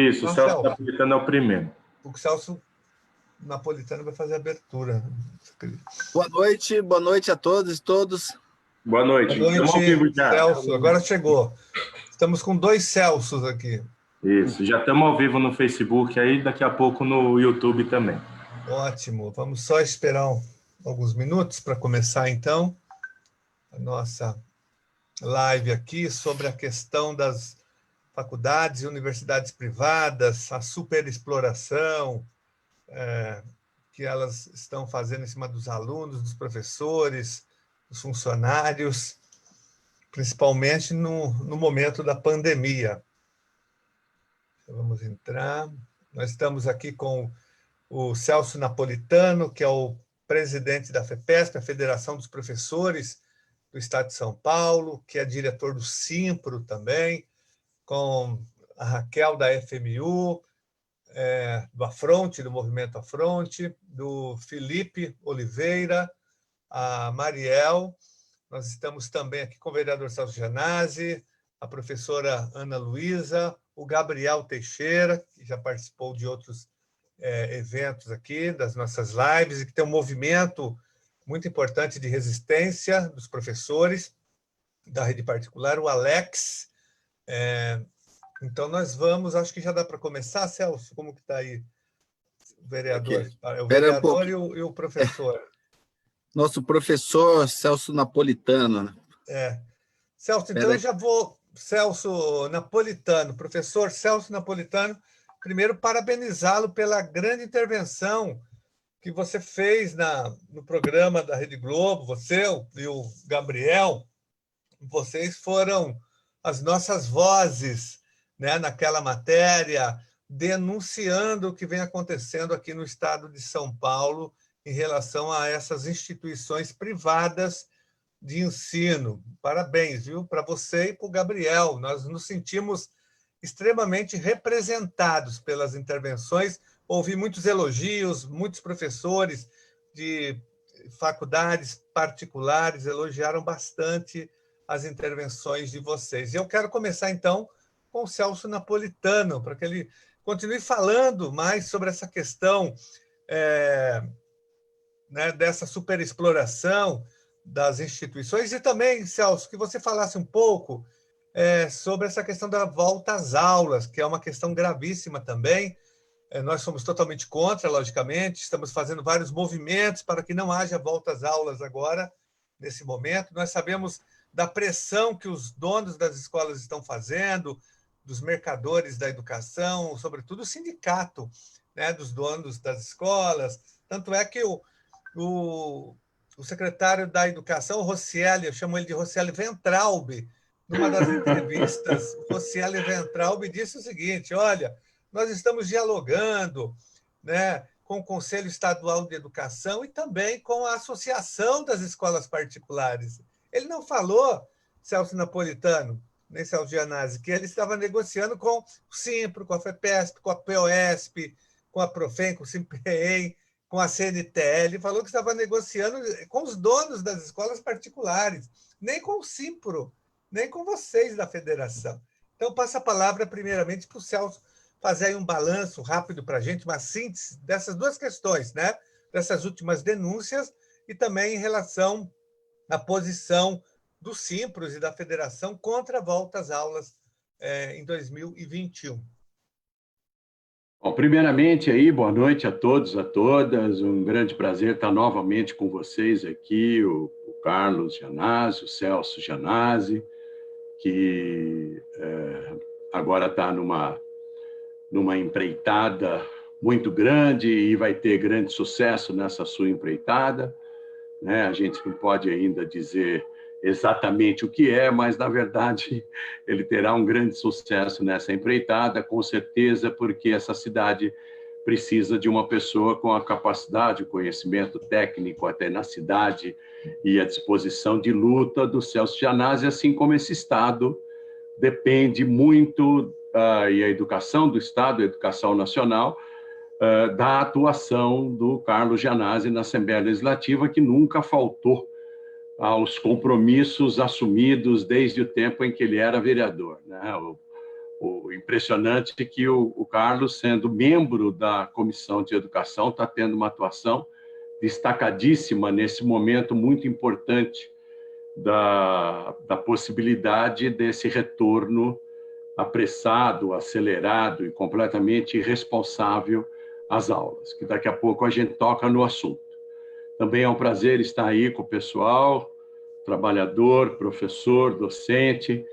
Isso, o Não, Celso Napolitano é o primeiro. O Celso Napolitano vai fazer a abertura. Boa noite a todos e todos. Boa noite. Boa noite, Estamos ao vivo já. Celso. Agora chegou. Estamos com 2 Celsos aqui. Isso, já estamos ao vivo no Facebook aí, daqui a pouco no YouTube também. Ótimo. Vamos só esperar alguns minutos para começar, então, a nossa live aqui sobre a questão das faculdades e universidades privadas, a superexploração que elas estão fazendo em cima dos alunos, dos professores, dos funcionários, principalmente no momento da pandemia. Vamos entrar. Nós estamos aqui com o Celso Napolitano, que é o presidente da FEPESP, a Federação dos Professores do Estado de São Paulo, que é diretor do Simpro também, com a Raquel da FMU, do Afronte, do Movimento Afronte, do Felipe Oliveira, a Mariel. Nós estamos também aqui com o vereador Celso Janazzi, a professora Ana Luísa, o Gabriel Teixeira, que já participou de outros eventos aqui, das nossas lives, e que tem um movimento muito importante de resistência dos professores da rede particular, o Alex. Então, nós vamos, acho que já dá para começar, Celso, como que está aí o vereador? O vereador e o professor. Nosso professor Celso Napolitano. Celso, então eu já vou... Celso Napolitano, professor Celso Napolitano, primeiro parabenizá-lo pela grande intervenção que você fez no programa da Rede Globo, você e o Gabriel, vocês foram as nossas vozes, né, naquela matéria, denunciando o que vem acontecendo aqui no estado de São Paulo em relação a essas instituições privadas de ensino. Parabéns, viu, para você e para o Gabriel. Nós nos sentimos extremamente representados pelas intervenções. Ouvi muitos elogios, muitos professores de faculdades particulares elogiaram bastante as intervenções de vocês. E eu quero começar, então, com o Celso Napolitano, para que ele continue falando mais sobre essa questão dessa superexploração das instituições, e também, Celso, que você falasse um pouco sobre essa questão da volta às aulas, que é uma questão gravíssima também. Nós somos totalmente contra, logicamente, estamos fazendo vários movimentos para que não haja volta às aulas agora, nesse momento. Nós sabemos da pressão que os donos das escolas estão fazendo, dos mercadores da educação, sobretudo o sindicato, né, dos donos das escolas. Tanto é que o secretário da Educação, Rocieli, eu chamo ele de Rocieli Ventralbe, numa das entrevistas, o Rocieli Ventralbe disse o seguinte: olha, nós estamos dialogando, né, com o Conselho Estadual de Educação e também com a Associação das Escolas Particulares. Ele não falou, Celso Napolitano, nem Celso Janazzi, que ele estava negociando com o Simpro, com a FEPESP, com a POSP, com a Profem, com o Simprem, com a CNTL. Ele falou que estava negociando com os donos das escolas particulares, nem com o Simpro, nem com vocês da federação. Então, passo a palavra, primeiramente, para o Celso fazer aí um balanço rápido para a gente, uma síntese dessas duas questões, né? Dessas últimas denúncias e também em relação à posição do Simpros e da federação contra a volta às aulas em 2021. Bom, primeiramente, aí, boa noite a todos, a todas. Um grande prazer estar novamente com vocês aqui, o Carlos Janazzi, o Celso Janazzi, que agora está numa empreitada muito grande e vai ter grande sucesso nessa sua empreitada, né? A gente não pode ainda dizer exatamente o que é, mas, na verdade, ele terá um grande sucesso nessa empreitada, com certeza, porque essa cidade precisa de uma pessoa com a capacidade, o conhecimento técnico, a tenacidade e a disposição de luta do Celso Janazzi, assim como esse Estado depende muito, e a educação do Estado, a educação nacional, da atuação do Carlos Janazzi na Assembleia Legislativa, que nunca faltou aos compromissos assumidos desde o tempo em que ele era vereador, né? O impressionante é que o Carlos, sendo membro da Comissão de Educação, está tendo uma atuação destacadíssima nesse momento muito importante da possibilidade desse retorno apressado, acelerado e completamente irresponsável às aulas, que daqui a pouco a gente toca no assunto. Também é um prazer estar aí com o pessoal, trabalhador, professor, docente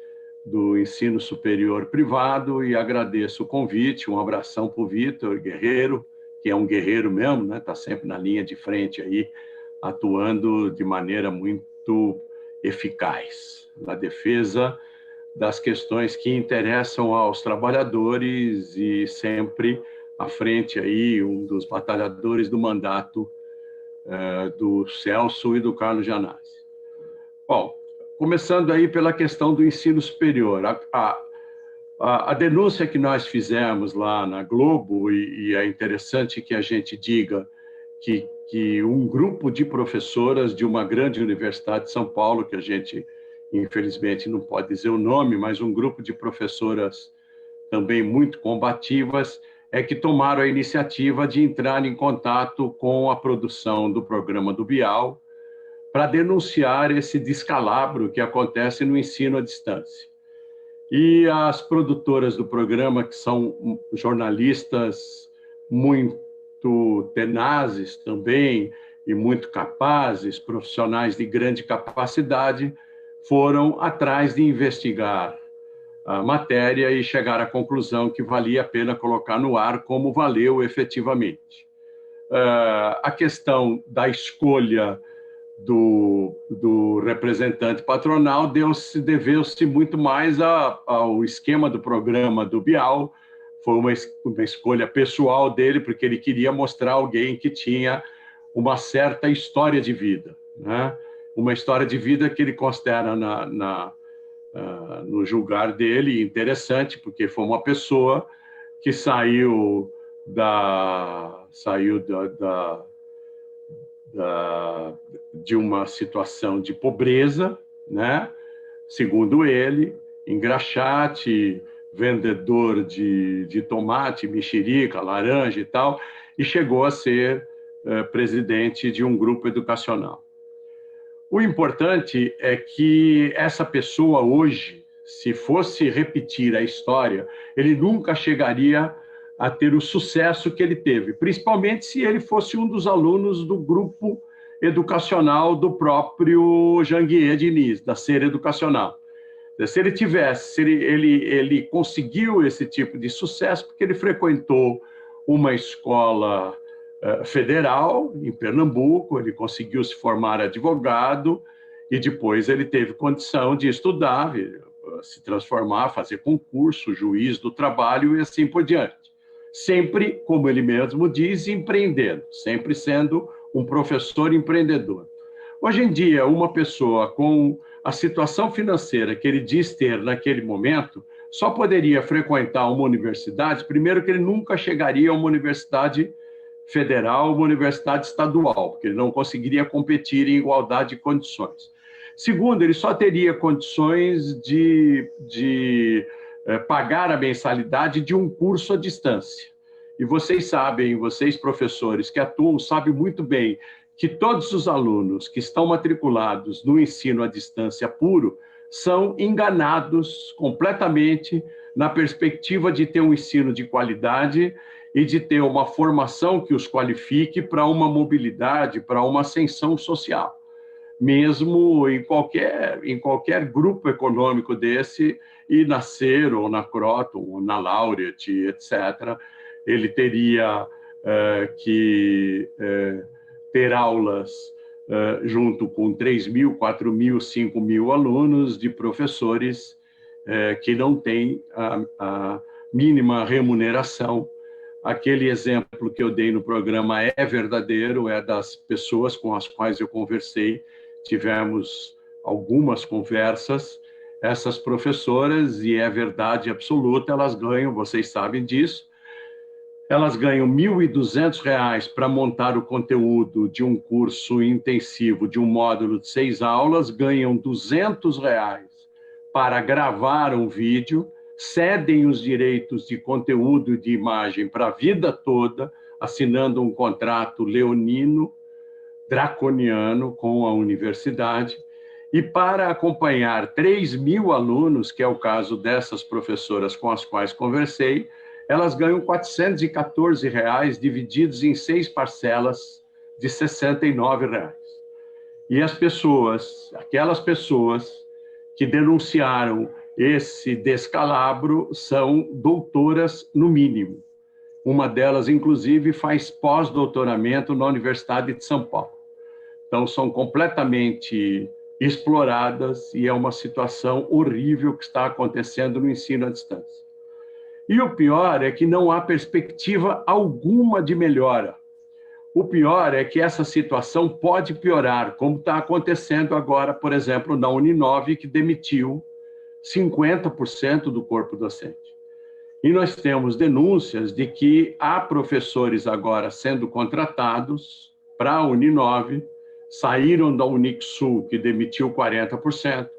do ensino superior privado, e agradeço o convite, um abração para o Vitor, guerreiro, que é um guerreiro mesmo, né? Está sempre na linha de frente aí, atuando de maneira muito eficaz na defesa das questões que interessam aos trabalhadores e sempre à frente aí, um dos batalhadores do mandato do Celso e do Carlos Gianazzi. Bom, começando aí pela questão do ensino superior. A denúncia que nós fizemos lá na Globo, e é interessante que a gente diga que um grupo de professoras de uma grande universidade de São Paulo, que a gente, infelizmente, não pode dizer o nome, mas um grupo de professoras também muito combativas, é que tomaram a iniciativa de entrar em contato com a produção do programa do Bial para denunciar esse descalabro que acontece no ensino à distância. E as produtoras do programa, que são jornalistas muito tenazes também e muito capazes, profissionais de grande capacidade, foram atrás de investigar a matéria e chegar à conclusão que valia a pena colocar no ar, como valeu efetivamente. A questão da escolha do representante patronal deveu-se muito mais ao esquema do programa do Bial. Foi uma escolha pessoal dele, porque ele queria mostrar alguém que tinha uma certa história de vida, né? Uma história de vida que ele considera no julgar dele interessante, porque foi uma pessoa que saiu de uma situação de pobreza, né? Segundo ele, engraxate, vendedor de tomate, mexerica, laranja e tal, e chegou a ser presidente de um grupo educacional. O importante é que essa pessoa hoje, se fosse repetir a história, ele nunca chegaria a ter o sucesso que ele teve, principalmente se ele fosse um dos alunos do grupo educacional do próprio Janguier Diniz, da Ser Educacional. Se ele tivesse, ele conseguiu esse tipo de sucesso porque ele frequentou uma escola federal em Pernambuco, ele conseguiu se formar advogado e depois ele teve condição de estudar, se transformar, fazer concurso, juiz do trabalho e assim por diante. Sempre, como ele mesmo diz, empreendendo, sempre sendo um professor empreendedor. Hoje em dia, uma pessoa com a situação financeira que ele diz ter naquele momento só poderia frequentar uma universidade, primeiro que ele nunca chegaria a uma universidade federal, uma universidade estadual, porque ele não conseguiria competir em igualdade de condições. Segundo, ele só teria condições de pagar a mensalidade de um curso à distância. E vocês sabem, vocês professores que atuam, sabem muito bem que todos os alunos que estão matriculados no ensino à distância puro são enganados completamente na perspectiva de ter um ensino de qualidade e de ter uma formação que os qualifique para uma mobilidade, para uma ascensão social. Mesmo em qualquer grupo econômico desse, e na Ser, ou na Croton, ou na Laureate, etc., ele teria que ter aulas junto com 3.000, 4.000, 5.000 alunos de professores que não têm a mínima remuneração. Aquele exemplo que eu dei no programa é verdadeiro, é das pessoas com as quais eu conversei, tivemos algumas conversas, essas professoras, e é verdade absoluta, elas ganham, vocês sabem disso, elas ganham R$ 1.200 para montar o conteúdo de um curso intensivo, de um módulo de 6 aulas, ganham R$ 200 para gravar um vídeo, cedem os direitos de conteúdo e de imagem para a vida toda, assinando um contrato leonino, draconiano, com a universidade, e para acompanhar 3.000 alunos, que é o caso dessas professoras com as quais conversei, elas ganham R$ 414, divididos em 6 parcelas de R$ 69. E as pessoas, aquelas pessoas que denunciaram esse descalabro são doutoras no mínimo. Uma delas, inclusive, faz pós-doutoramento na Universidade de São Paulo. Então, são completamente exploradas e é uma situação horrível que está acontecendo no ensino à distância. E o pior é que não há perspectiva alguma de melhora. O pior é que essa situação pode piorar, como está acontecendo agora, por exemplo, na Uninove, que demitiu 50% do corpo docente. E nós temos denúncias de que há professores agora sendo contratados para a Uninove, saíram da Unixul, que demitiu 40%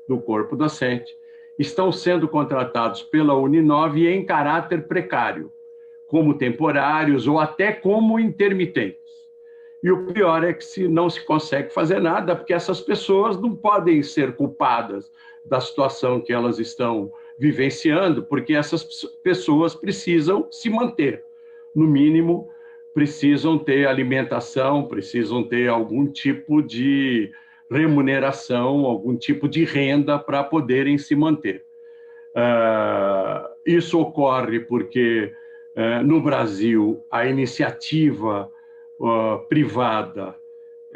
do corpo docente, estão sendo contratados pela Uninove em caráter precário, como temporários ou até como intermitentes. E o pior é que não se consegue fazer nada, porque essas pessoas não podem ser culpadas da situação que elas estão vivenciando, porque essas pessoas precisam se manter. No mínimo, precisam ter alimentação, precisam ter algum tipo de remuneração, algum tipo de renda para poderem se manter. Isso ocorre porque, no Brasil, a iniciativa privada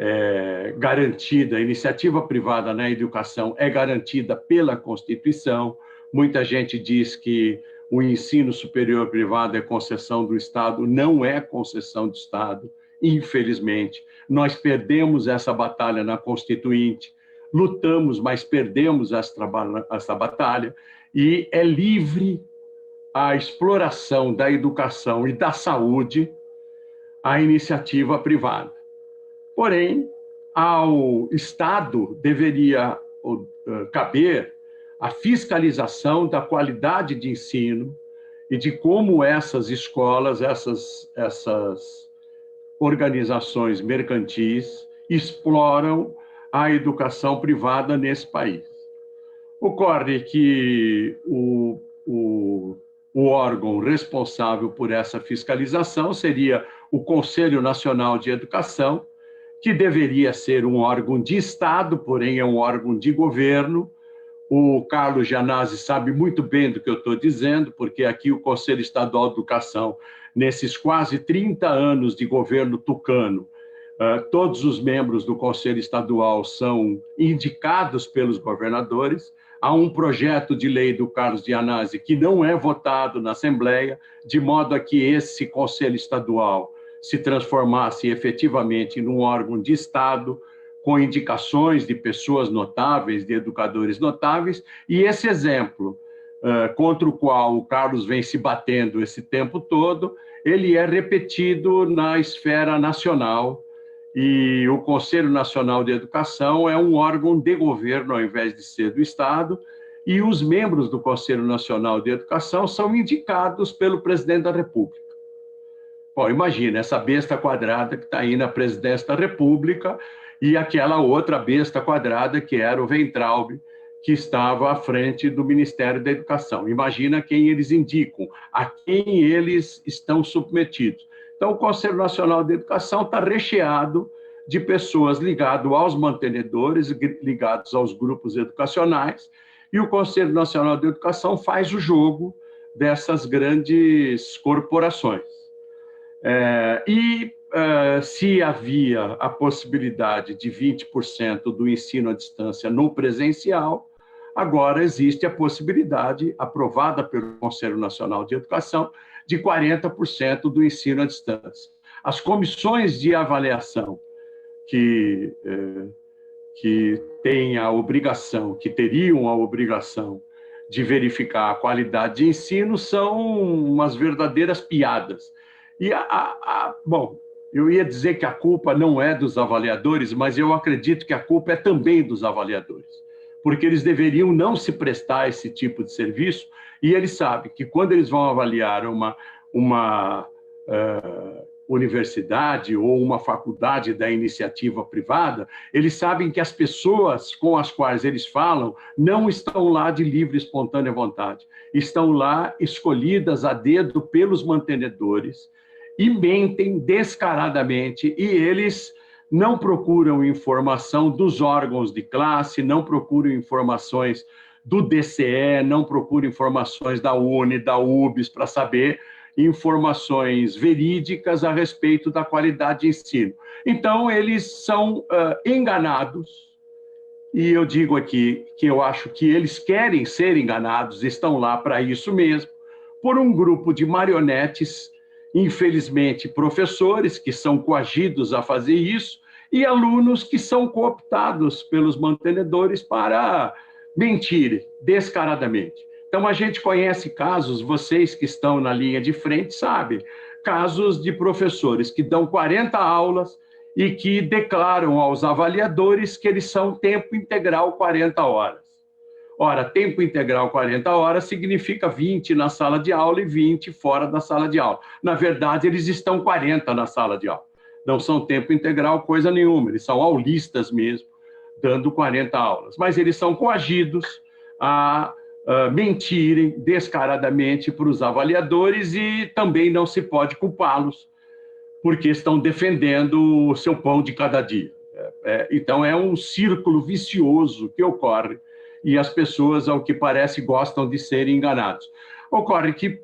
é garantida, a iniciativa privada na educação é garantida pela Constituição. Muita gente diz que o ensino superior privado é concessão do Estado, não é concessão do Estado, infelizmente. Nós perdemos essa batalha na Constituinte, lutamos, mas perdemos essa batalha, e é livre a exploração da educação e da saúde à iniciativa privada. Porém, ao Estado deveria caber a fiscalização da qualidade de ensino e de como essas escolas, essas organizações mercantis exploram a educação privada nesse país. Ocorre que o órgão responsável por essa fiscalização seria o Conselho Nacional de Educação, que deveria ser um órgão de Estado, porém é um órgão de governo. O Carlos Gianazzi sabe muito bem do que eu estou dizendo, porque aqui o Conselho Estadual de Educação, nesses quase 30 anos de governo tucano, todos os membros do Conselho Estadual são indicados pelos governadores. Há um projeto de lei do Carlos Gianazzi que não é votado na Assembleia, de modo a que esse Conselho Estadual se transformasse efetivamente num órgão de Estado, com indicações de pessoas notáveis, de educadores notáveis, e esse exemplo, contra o qual o Carlos vem se batendo esse tempo todo, ele é repetido na esfera nacional, e o Conselho Nacional de Educação é um órgão de governo ao invés de ser do Estado, e os membros do Conselho Nacional de Educação são indicados pelo presidente da República. Bom, imagina, essa besta quadrada que está aí na presidência da República e aquela outra besta quadrada que era o Weintraub, que estava à frente do Ministério da Educação. Imagina quem eles indicam, a quem eles estão submetidos. Então, o Conselho Nacional de Educação está recheado de pessoas ligadas aos mantenedores, ligados aos grupos educacionais, e o Conselho Nacional de Educação faz o jogo dessas grandes corporações. Se havia a possibilidade de 20% do ensino à distância no presencial, agora existe a possibilidade, aprovada pelo Conselho Nacional de Educação, de 40% do ensino à distância. As comissões de avaliação que têm a obrigação, que teriam a obrigação de verificar a qualidade de ensino, são umas verdadeiras piadas. E, bom, eu ia dizer que a culpa não é dos avaliadores, mas eu acredito que a culpa é também dos avaliadores. porque eles deveriam não se prestar a esse tipo de serviço, e eles sabem que quando eles vão avaliar uma universidade ou uma faculdade da iniciativa privada, eles sabem que as pessoas com as quais eles falam não estão lá de livre e espontânea vontade, estão lá escolhidas a dedo pelos mantenedores e mentem descaradamente, e eles não procuram informação dos órgãos de classe, não procuram informações do DCE, não procuram informações da UNE, da UBS, para saber informações verídicas a respeito da qualidade de ensino. Então, eles são enganados, e eu digo aqui que eu acho que eles querem ser enganados, estão lá para isso mesmo, por um grupo de marionetes, infelizmente professores, que são coagidos a fazer isso, e alunos que são cooptados pelos mantenedores para mentir descaradamente. Então, a gente conhece casos, vocês que estão na linha de frente sabem, casos de professores que dão 40 aulas e que declaram aos avaliadores que eles são tempo integral 40 horas. Ora, tempo integral 40 horas significa 20 na sala de aula e 20 fora da sala de aula. Na verdade, eles estão 40 na sala de aula. Não são tempo integral coisa nenhuma, eles são aulistas mesmo, dando 40 aulas. Mas eles são coagidos a mentirem descaradamente para os avaliadores e também não se pode culpá-los, porque estão defendendo o seu pão de cada dia. Então, é um círculo vicioso que ocorre e as pessoas, ao que parece, gostam de serem enganados. Ocorre que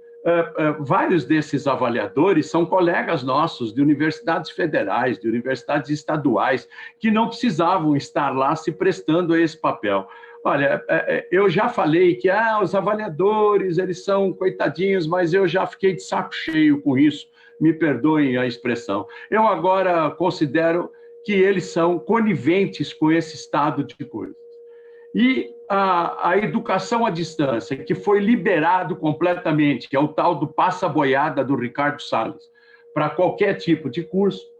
vários desses avaliadores são colegas nossos de universidades federais, de universidades estaduais, que não precisavam estar lá se prestando a esse papel. Olha, eu já falei que os avaliadores, eles são coitadinhos, mas eu já fiquei de saco cheio com isso, me perdoem a expressão. Eu agora considero que eles são coniventes com esse estado de coisas. E a educação à distância, que foi liberado completamente, que é o tal do passa-boiada do Ricardo Salles, para qualquer tipo de curso,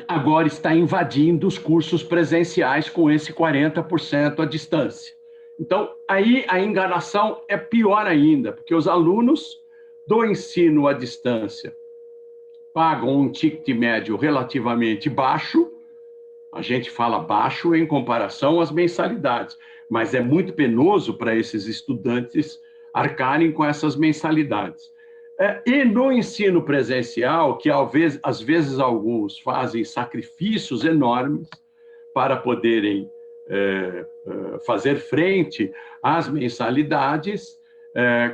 agora está invadindo os cursos presenciais com esse 40% à distância. Então, aí a enganação é pior ainda, porque os alunos do ensino à distância pagam um ticket médio relativamente baixo, a gente fala baixo em comparação às mensalidades, mas é muito penoso para esses estudantes arcarem com essas mensalidades. E no ensino presencial, que às vezes alguns fazem sacrifícios enormes para poderem fazer frente às mensalidades,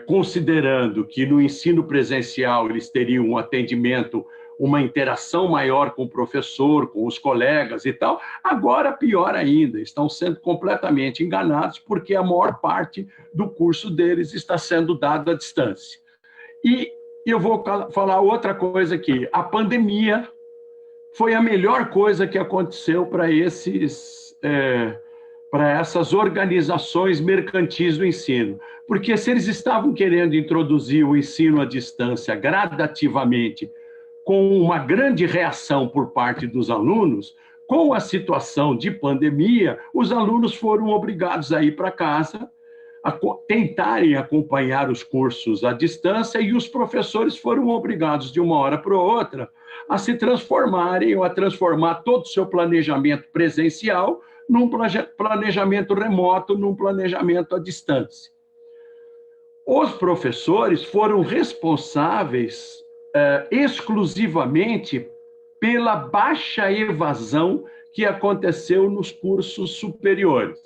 considerando que no ensino presencial eles teriam um atendimento, uma interação maior com o professor, com os colegas e tal, agora pior ainda, estão sendo completamente enganados porque a maior parte do curso deles está sendo dado à distância. E eu vou falar outra coisa aqui. A pandemia foi a melhor coisa que aconteceu para essas organizações mercantis do ensino. Porque se eles estavam querendo introduzir o ensino à distância gradativamente, com uma grande reação por parte dos alunos, com a situação de pandemia, os alunos foram obrigados a ir para casa, a tentarem acompanhar os cursos à distância, e os professores foram obrigados, de uma hora para outra, a se transformarem ou a transformar todo o seu planejamento presencial num planejamento remoto, num planejamento à distância. Os professores foram responsáveis exclusivamente pela baixa evasão que aconteceu nos cursos superiores.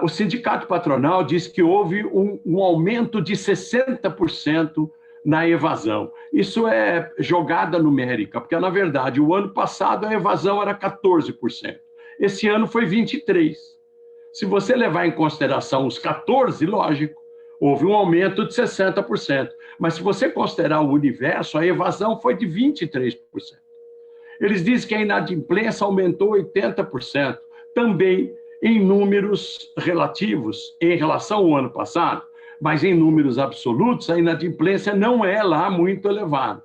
O sindicato patronal diz que houve um aumento de 60% na evasão. Isso é jogada numérica, porque, na verdade, o ano passado a evasão era 14%. Esse ano foi 23%. Se você levar em consideração os 14%, lógico, houve um aumento de 60%. Mas se você considerar o universo, a evasão foi de 23%. Eles dizem que a inadimplência aumentou 80%, também em números relativos em relação ao ano passado, mas em números absolutos a inadimplência não é lá muito elevada.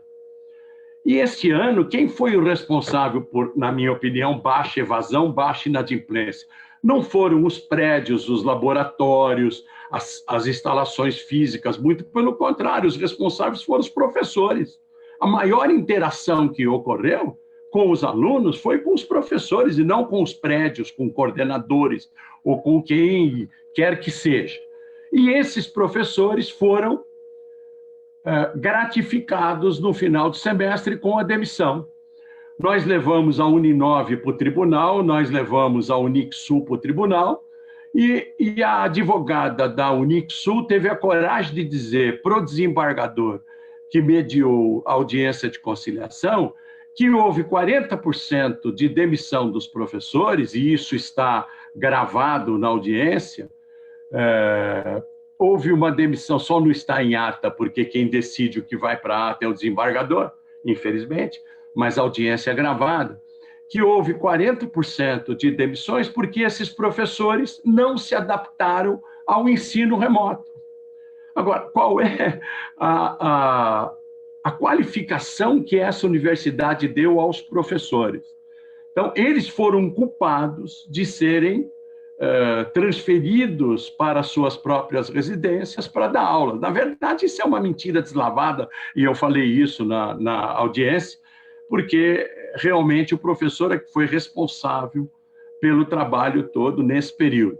E este ano, quem foi o responsável por, na minha opinião, baixa evasão, baixa inadimplência? Não foram os prédios, os laboratórios, as instalações físicas, muito pelo contrário, os responsáveis foram os professores. A maior interação que ocorreu com os alunos foi com os professores e não com os prédios, com coordenadores ou com quem quer que seja. E esses professores foram gratificados no final do semestre com a demissão. Nós levamos a Uninove para o tribunal, nós levamos a Unixul para o tribunal, e a advogada da Unixul teve a coragem de dizer para o desembargador que mediou a audiência de conciliação que houve 40% de demissão dos professores, e isso está gravado na audiência. Houve uma demissão, só não está em ata, porque quem decide o que vai para a ata é o desembargador, infelizmente, mas a audiência é gravada, que houve 40% de demissões porque esses professores não se adaptaram ao ensino remoto. Agora, qual é a qualificação que essa universidade deu aos professores? Então, eles foram culpados de serem transferidos para suas próprias residências para dar aula. Na verdade, isso é uma mentira deslavada, e eu falei isso na audiência, porque realmente o professor é que foi responsável pelo trabalho todo nesse período.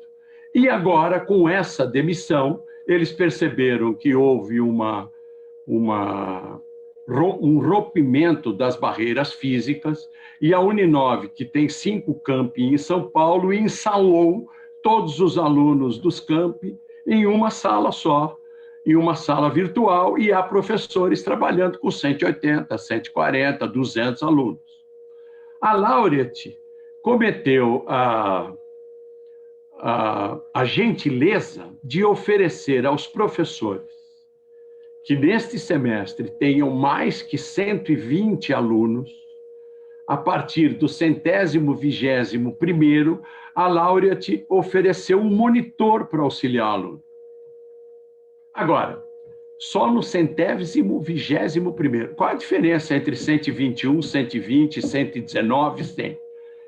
E agora, com essa demissão, eles perceberam que houve um rompimento das barreiras físicas, e a Uninove, que tem 5 campi em São Paulo, instalou todos os alunos dos campi em uma sala só, em uma sala virtual, e há professores trabalhando com 180, 140, 200 alunos. A Laureate cometeu a gentileza de oferecer aos professores que neste semestre tenham mais que 120 alunos. A partir do 121º, a Laureate ofereceu um monitor para auxiliar aluno. Agora, só no 121º. Qual a diferença entre 121, 120, 119, 100?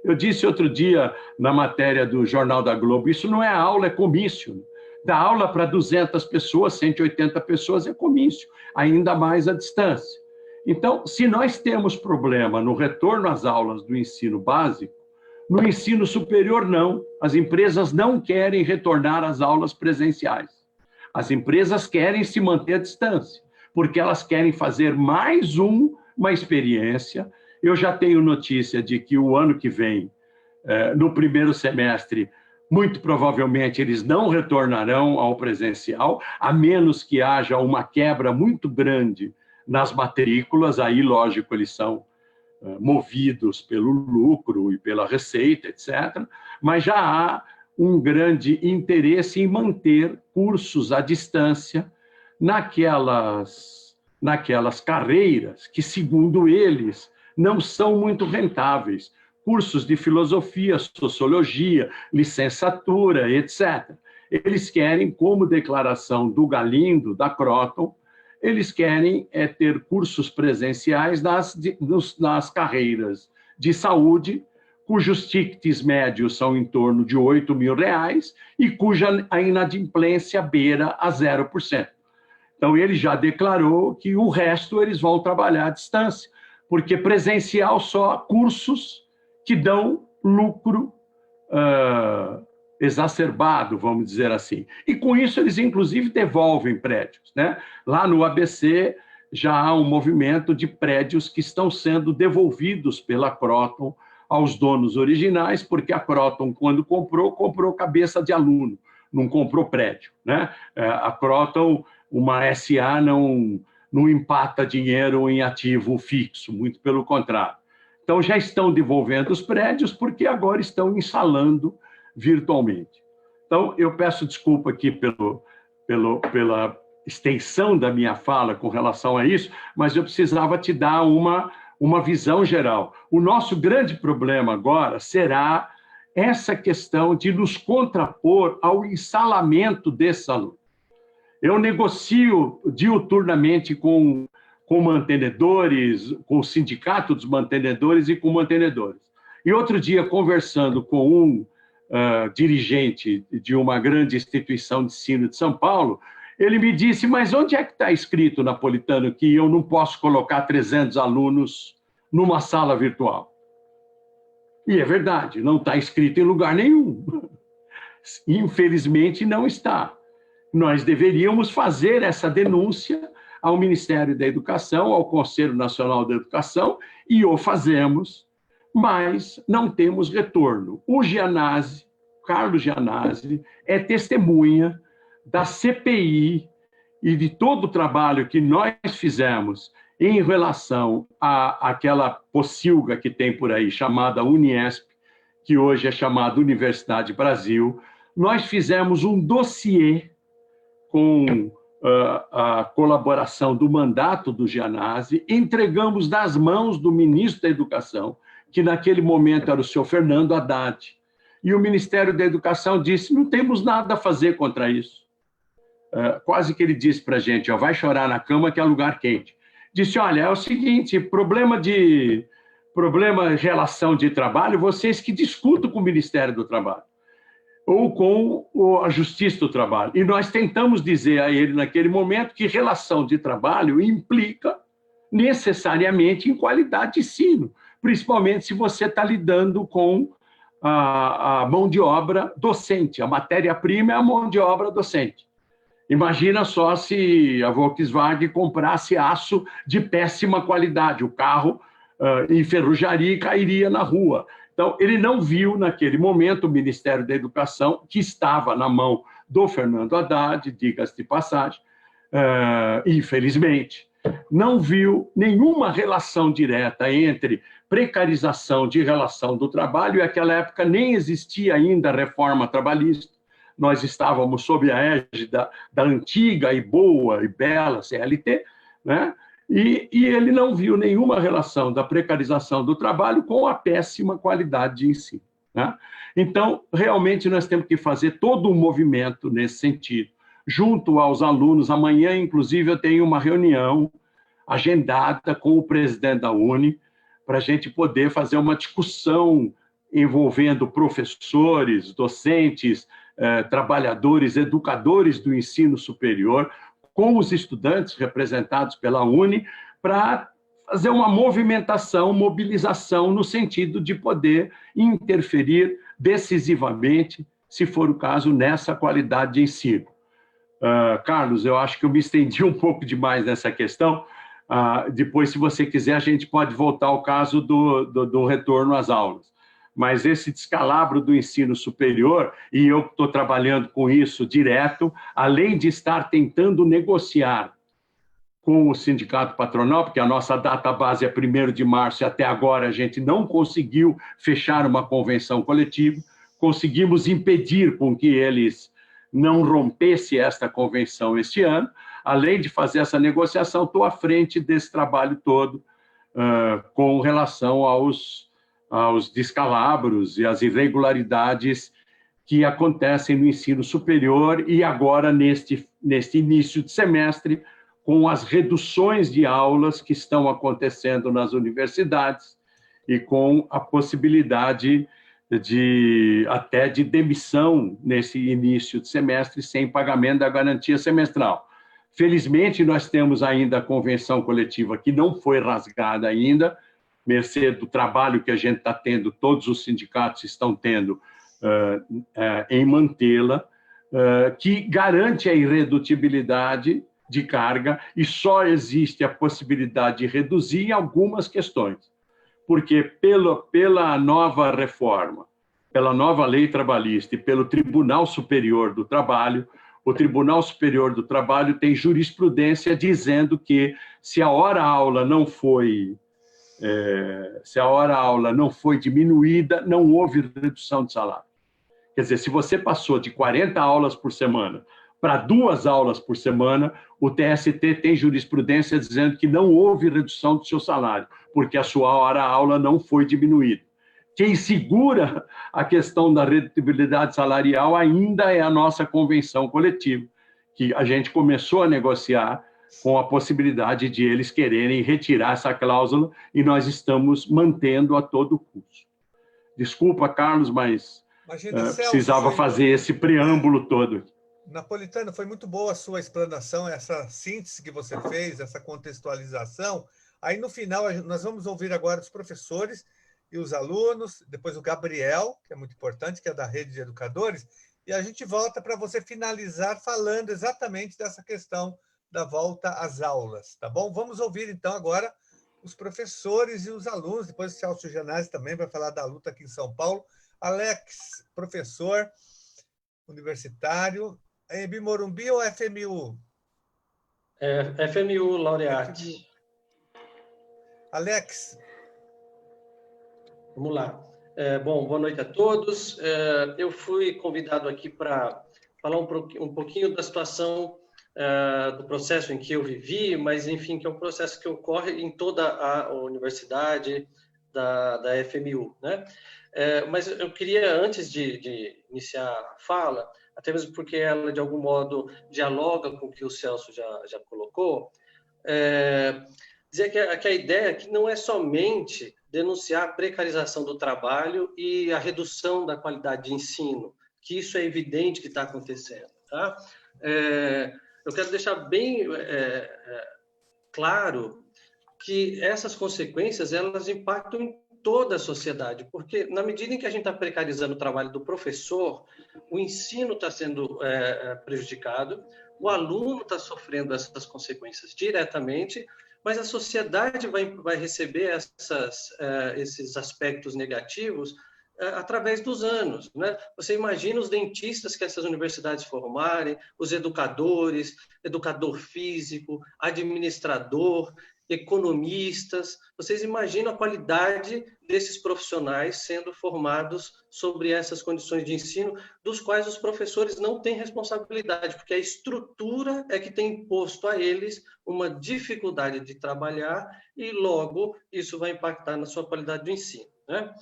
Eu disse outro dia na matéria do Jornal da Globo, isso não é aula, é comício. Dar aula para 200 pessoas, 180 pessoas é comício, ainda mais à distância. Então, se nós temos problema no retorno às aulas do ensino básico, no ensino superior não. As empresas não querem retornar às aulas presenciais. As empresas querem se manter à distância, porque elas querem fazer mais uma experiência. Eu já tenho notícia de que o ano que vem, no primeiro semestre, muito provavelmente eles não retornarão ao presencial, a menos que haja uma quebra muito grande nas matrículas. Aí, lógico, eles são movidos pelo lucro e pela receita, etc. Mas já há um grande interesse em manter cursos à distância naquelas carreiras que, segundo eles, não são muito rentáveis. Cursos de filosofia, sociologia, licenciatura, etc. Eles querem, como declaração do Galindo, da Croton, eles querem ter cursos presenciais nas carreiras de saúde, cujos tickets médios são em torno de R$ 8.000 e cuja a inadimplência beira a 0%. Então, ele já declarou que o resto eles vão trabalhar à distância, porque presencial só cursos que dão lucro exacerbado, vamos dizer assim. E com isso eles, inclusive, devolvem prédios, né? Lá no ABC já há um movimento de prédios que estão sendo devolvidos pela Croton aos donos originais, porque a Croton, quando comprou cabeça de aluno, não comprou prédio, né? A Croton, uma SA, não empata dinheiro em ativo fixo, muito pelo contrário. Então, já estão devolvendo os prédios porque agora estão instalando virtualmente. Então, eu peço desculpa aqui pela extensão da minha fala com relação a isso, mas eu precisava te dar uma visão geral. O nosso grande problema agora será essa questão de nos contrapor ao instalamento desse aluno. Eu negocio diuturnamente com com mantenedores, com o sindicato dos mantenedores e com mantenedores. E outro dia, conversando com um dirigente de uma grande instituição de ensino de São Paulo, ele me disse, mas onde é que está escrito, Napolitano, que eu não posso colocar 300 alunos numa sala virtual? E é verdade, não está escrito em lugar nenhum. Infelizmente, não está. Nós deveríamos fazer essa denúncia ao Ministério da Educação, ao Conselho Nacional da Educação, e o fazemos, mas não temos retorno. O Gianazzi, Carlos Gianazzi, é testemunha da CPI e de todo o trabalho que nós fizemos em relação àquela pocilga que tem por aí, chamada Uniesp, que hoje é chamada Universidade Brasil. Nós fizemos um dossiê com a colaboração do mandato do Gianazzi, entregamos nas mãos do ministro da Educação, que naquele momento era o senhor Fernando Haddad, e o Ministério da Educação disse, não temos nada a fazer contra isso. Quase que ele disse para a gente, vai chorar na cama que é lugar quente. Disse, olha, é o seguinte, problema de relação de trabalho, vocês que discutam com o Ministério do Trabalho ou com a Justiça do Trabalho. E nós tentamos dizer a ele, naquele momento, que relação de trabalho implica necessariamente em qualidade de ensino, principalmente se você está lidando com a mão de obra docente. A matéria-prima é a mão de obra docente. Imagina só se a Volkswagen comprasse aço de péssima qualidade, o carro enferrujaria e cairia na rua. Então, ele não viu, naquele momento, o Ministério da Educação, que estava na mão do Fernando Haddad, diga-se de passagem, infelizmente, não viu nenhuma relação direta entre precarização de relação do trabalho, e naquela época nem existia ainda a reforma trabalhista. Nós estávamos sob a égide da antiga e boa e bela CLT, né? E ele não viu nenhuma relação da precarização do trabalho com a péssima qualidade de ensino, né? Então, realmente, nós temos que fazer todo um movimento nesse sentido, junto aos alunos. Amanhã, inclusive, eu tenho uma reunião agendada com o presidente da UNE para a gente poder fazer uma discussão envolvendo professores, docentes, trabalhadores, educadores do ensino superior, com os estudantes representados pela UNE, para fazer uma movimentação, mobilização, no sentido de poder interferir decisivamente, se for o caso, nessa qualidade de ensino. Carlos, eu acho que eu me estendi um pouco demais nessa questão. Depois, se você quiser, a gente pode voltar ao caso do retorno às aulas. Mas esse descalabro do ensino superior, e eu estou trabalhando com isso direto, além de estar tentando negociar com o sindicato patronal, porque a nossa data base é 1º de março e até agora a gente não conseguiu fechar uma convenção coletiva, conseguimos impedir com que eles não rompessem esta convenção este ano. Além de fazer essa negociação, estou à frente desse trabalho todo com relação aos descalabros e às irregularidades que acontecem no ensino superior e agora neste início de semestre, com as reduções de aulas que estão acontecendo nas universidades e com a possibilidade até de demissão nesse início de semestre sem pagamento da garantia semestral. Felizmente, nós temos ainda a convenção coletiva que não foi rasgada ainda, mercê do trabalho que a gente está tendo, todos os sindicatos estão tendo em mantê-la, que garante a irredutibilidade de carga e só existe a possibilidade de reduzir em algumas questões. Porque pela nova reforma, pela nova lei trabalhista e pelo Tribunal Superior do Trabalho, o Tribunal Superior do Trabalho tem jurisprudência dizendo que se a hora-aula não foi diminuída, não houve redução de salário. Quer dizer, se você passou de 40 aulas por semana para 2 aulas por semana, o TST tem jurisprudência dizendo que não houve redução do seu salário, porque a sua hora-aula não foi diminuída. Quem segura a questão da redutibilidade salarial ainda é a nossa convenção coletiva, que a gente começou a negociar com a possibilidade de eles quererem retirar essa cláusula, e nós estamos mantendo a todo custo. Desculpa, Carlos, mas Imagina, Celso, precisava fazer esse preâmbulo todo. Napolitano, foi muito boa a sua explanação, essa síntese que você fez, essa contextualização. Aí, no final, nós vamos ouvir agora os professores e os alunos, depois o Gabriel, que é muito importante, que é da Rede de Educadores, e a gente volta para você finalizar falando exatamente dessa questão da volta às aulas, tá bom? Vamos ouvir, então, agora os professores e os alunos, depois o Celso Gianazzi também vai falar da luta aqui em São Paulo. Alex, professor universitário, em Morumbi ou FMU? FMU, Laureate. Alex. Vamos lá. Bom, boa noite a todos. Eu fui convidado aqui para falar um pouquinho da situação do processo em que eu vivi, mas, enfim, que é um processo que ocorre em toda a universidade da FMU, né? Mas eu queria, antes de iniciar a fala, até mesmo porque ela, de algum modo, dialoga com o que o Celso já colocou, dizer que a ideia aqui não é somente denunciar a precarização do trabalho e a redução da qualidade de ensino, que isso é evidente que está acontecendo, tá? Eu quero deixar bem claro que essas consequências, elas impactam em toda a sociedade, porque na medida em que a gente está precarizando o trabalho do professor, o ensino está sendo prejudicado, o aluno está sofrendo essas consequências diretamente, mas a sociedade vai receber esses aspectos negativos através dos anos, né? Você imagina os dentistas que essas universidades formarem, os educadores, educador físico, administrador, economistas. Vocês imaginam a qualidade desses profissionais sendo formados sobre essas condições de ensino, dos quais os professores não têm responsabilidade, porque a estrutura é que tem imposto a eles uma dificuldade de trabalhar e, logo, isso vai impactar na sua qualidade do ensino, né?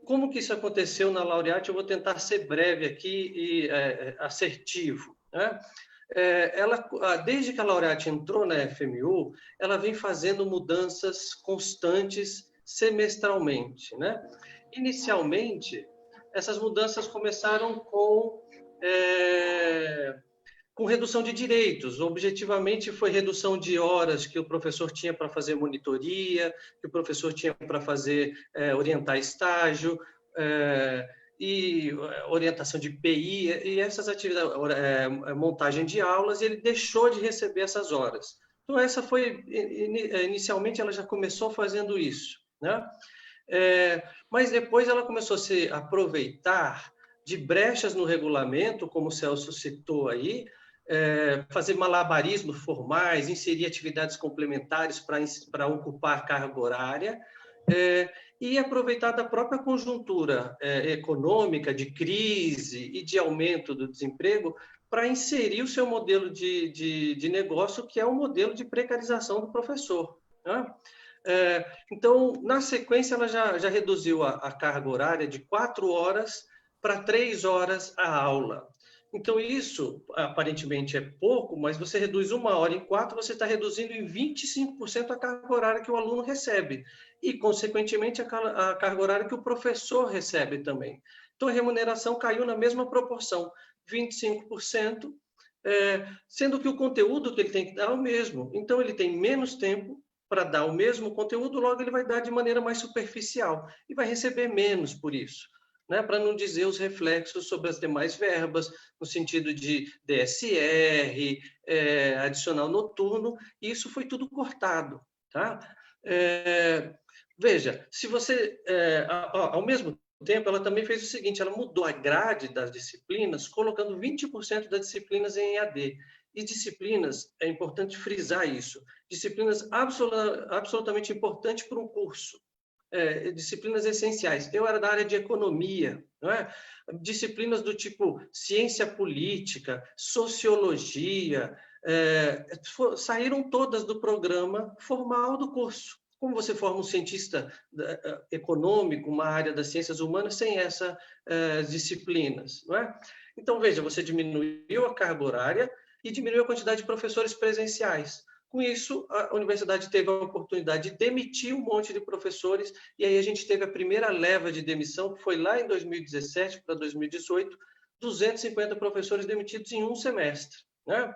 Como que isso aconteceu na Laureate? Eu vou tentar ser breve aqui e assertivo, né? Desde que a Laureate entrou na FMU, ela vem fazendo mudanças constantes semestralmente, né? Inicialmente, essas mudanças começaram com redução de direitos. Objetivamente, foi redução de horas que o professor tinha para fazer monitoria, que o professor tinha para fazer orientar estágio, e orientação de PI, e essas atividades, montagem de aulas, e ele deixou de receber essas horas. Então, essa foi, inicialmente, ela já começou fazendo isso, né? Mas depois ela começou a se aproveitar de brechas no regulamento, como o Celso citou aí, fazer malabarismos formais, inserir atividades complementares para ocupar carga horária, e aproveitar da própria conjuntura econômica, de crise e de aumento do desemprego, para inserir o seu modelo de negócio, que é o modelo de precarização do professor, né? Então, na sequência, ela já reduziu a carga horária de 4 horas para 3 horas a aula. Então, isso, aparentemente, é pouco, mas você reduz 1 hora em 4, você está reduzindo em 25% a carga horária que o aluno recebe. E, consequentemente, a carga horária que o professor recebe também. Então, a remuneração caiu na mesma proporção, 25%, sendo que o conteúdo que ele tem que dar é o mesmo. Então, ele tem menos tempo para dar o mesmo conteúdo, logo ele vai dar de maneira mais superficial e vai receber menos por isso, né? Para não dizer os reflexos sobre as demais verbas, no sentido de DSR, adicional noturno, e isso foi tudo cortado, tá? Veja, se você, ao mesmo tempo, ela também fez o seguinte, ela mudou a grade das disciplinas, colocando 20% das disciplinas em EAD. E disciplinas, é importante frisar isso, disciplinas absolutamente importantes para um curso. Disciplinas essenciais. Eu era da área de economia, não é? Disciplinas do tipo ciência política, sociologia, saíram todas do programa formal do curso. Como você forma um cientista econômico, uma área das ciências humanas, sem essas disciplinas, não é? Então, veja, você diminuiu a carga horária e diminuiu a quantidade de professores presenciais. Com isso, a universidade teve a oportunidade de demitir um monte de professores, e aí a gente teve a primeira leva de demissão, que foi lá em 2017 para 2018, 250 professores demitidos em um semestre, né?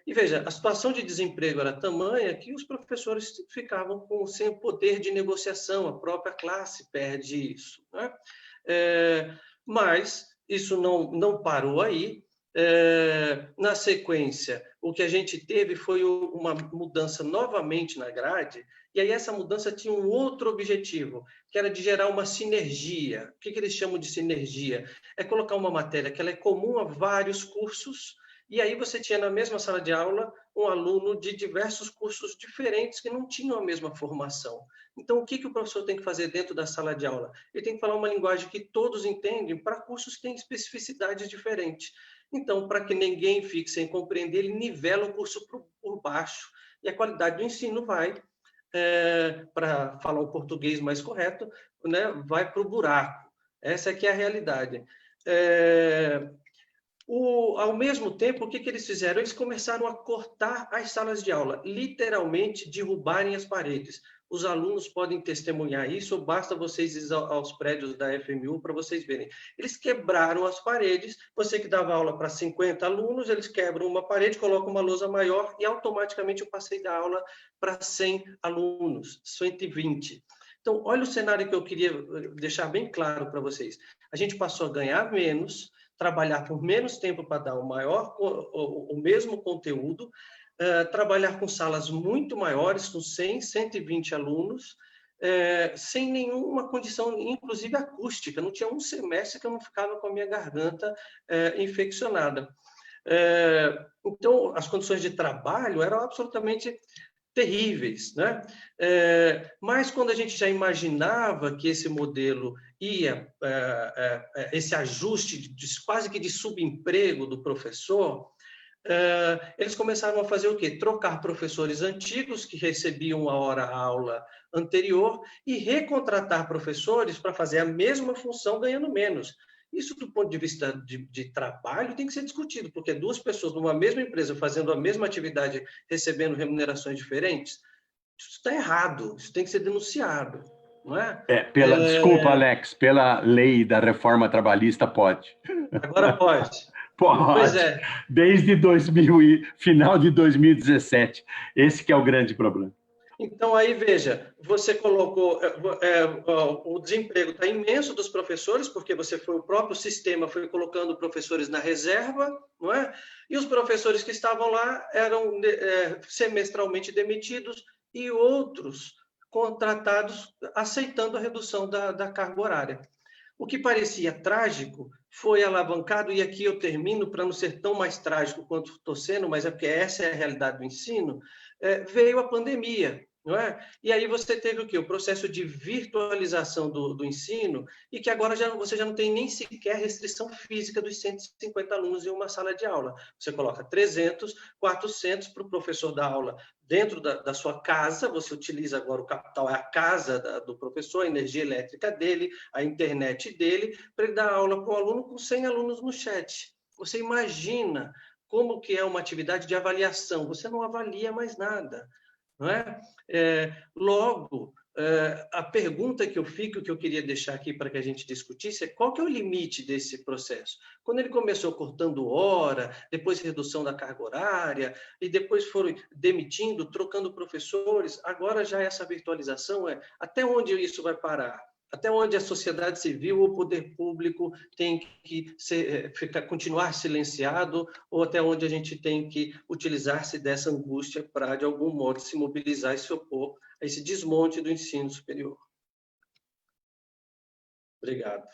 E veja, a situação de desemprego era tamanha que os professores ficavam sem o poder de negociação, a própria classe perde isso, né? Mas isso não parou aí. Na sequência, o que a gente teve foi uma mudança novamente na grade, e aí essa mudança tinha um outro objetivo, que era de gerar uma sinergia. O que eles chamam de sinergia? É colocar uma matéria que ela é comum a vários cursos, e aí você tinha na mesma sala de aula um aluno de diversos cursos diferentes que não tinham a mesma formação. Então, o que o professor tem que fazer dentro da sala de aula? Ele tem que falar uma linguagem que todos entendem para cursos que têm especificidades diferentes. Então, para que ninguém fique sem compreender, ele nivela o curso por baixo. E a qualidade do ensino vai, para falar o português mais correto, né, vai para o buraco. Essa é que é a realidade. Ao mesmo tempo, o que eles fizeram? Eles começaram a cortar as salas de aula, literalmente derrubarem as paredes. Os alunos podem testemunhar isso, basta vocês ir aos prédios da FMU para vocês verem. Eles quebraram as paredes, você que dava aula para 50 alunos, eles quebram uma parede, colocam uma lousa maior e automaticamente eu passei da aula para 100 alunos, 120. Então, olha o cenário que eu queria deixar bem claro para vocês. A gente passou a ganhar menos, trabalhar por menos tempo para dar o mesmo conteúdo, trabalhar com salas muito maiores, com 100, 120 alunos, sem nenhuma condição, inclusive acústica. Não tinha um semestre que eu não ficava com a minha garganta infeccionada. Então, as condições de trabalho eram absolutamente terríveis, né? Mas quando a gente já imaginava que esse modelo ia, esse ajuste quase que de subemprego do professor, eles começaram a fazer o quê? Trocar professores antigos que recebiam a hora-aula anterior e recontratar professores para fazer a mesma função ganhando menos. Isso, do ponto de vista de trabalho, tem que ser discutido, porque duas pessoas numa mesma empresa fazendo a mesma atividade, recebendo remunerações diferentes, isso está errado, isso tem que ser denunciado, não é? Desculpa, Alex, pela lei da reforma trabalhista pode. Agora pode. Pode. Pois é. Desde final de 2017. Esse que é o grande problema. Então, aí, veja, você colocou... o desemprego está imenso dos professores, porque o próprio sistema foi colocando professores na reserva, não é? E os professores que estavam lá eram semestralmente demitidos e outros contratados aceitando a redução da carga horária. O que parecia trágico foi alavancado, e aqui eu termino para não ser tão mais trágico quanto estou sendo, mas é porque essa é a realidade do ensino, veio a pandemia, não é? E aí você teve o quê? O processo de virtualização do ensino, e que agora você já não tem nem sequer restrição física dos 150 alunos em uma sala de aula. Você coloca 300, 400 para o professor dar aula dentro da sua casa, você utiliza agora o capital, é a casa do professor, a energia elétrica dele, a internet dele, para ele dar aula para um aluno com 100 alunos no chat. Você imagina como que é uma atividade de avaliação, você não avalia mais nada, não é? Logo, a pergunta que eu queria deixar aqui para que a gente discutisse é qual que é o limite desse processo? Quando ele começou cortando hora, depois redução da carga horária, e depois foram demitindo, trocando professores, agora já essa virtualização até onde isso vai parar? Até onde a sociedade civil ou o poder público tem que continuar silenciado, ou até onde a gente tem que utilizar-se dessa angústia para, de algum modo, se mobilizar e se opor a esse desmonte do ensino superior. Obrigado.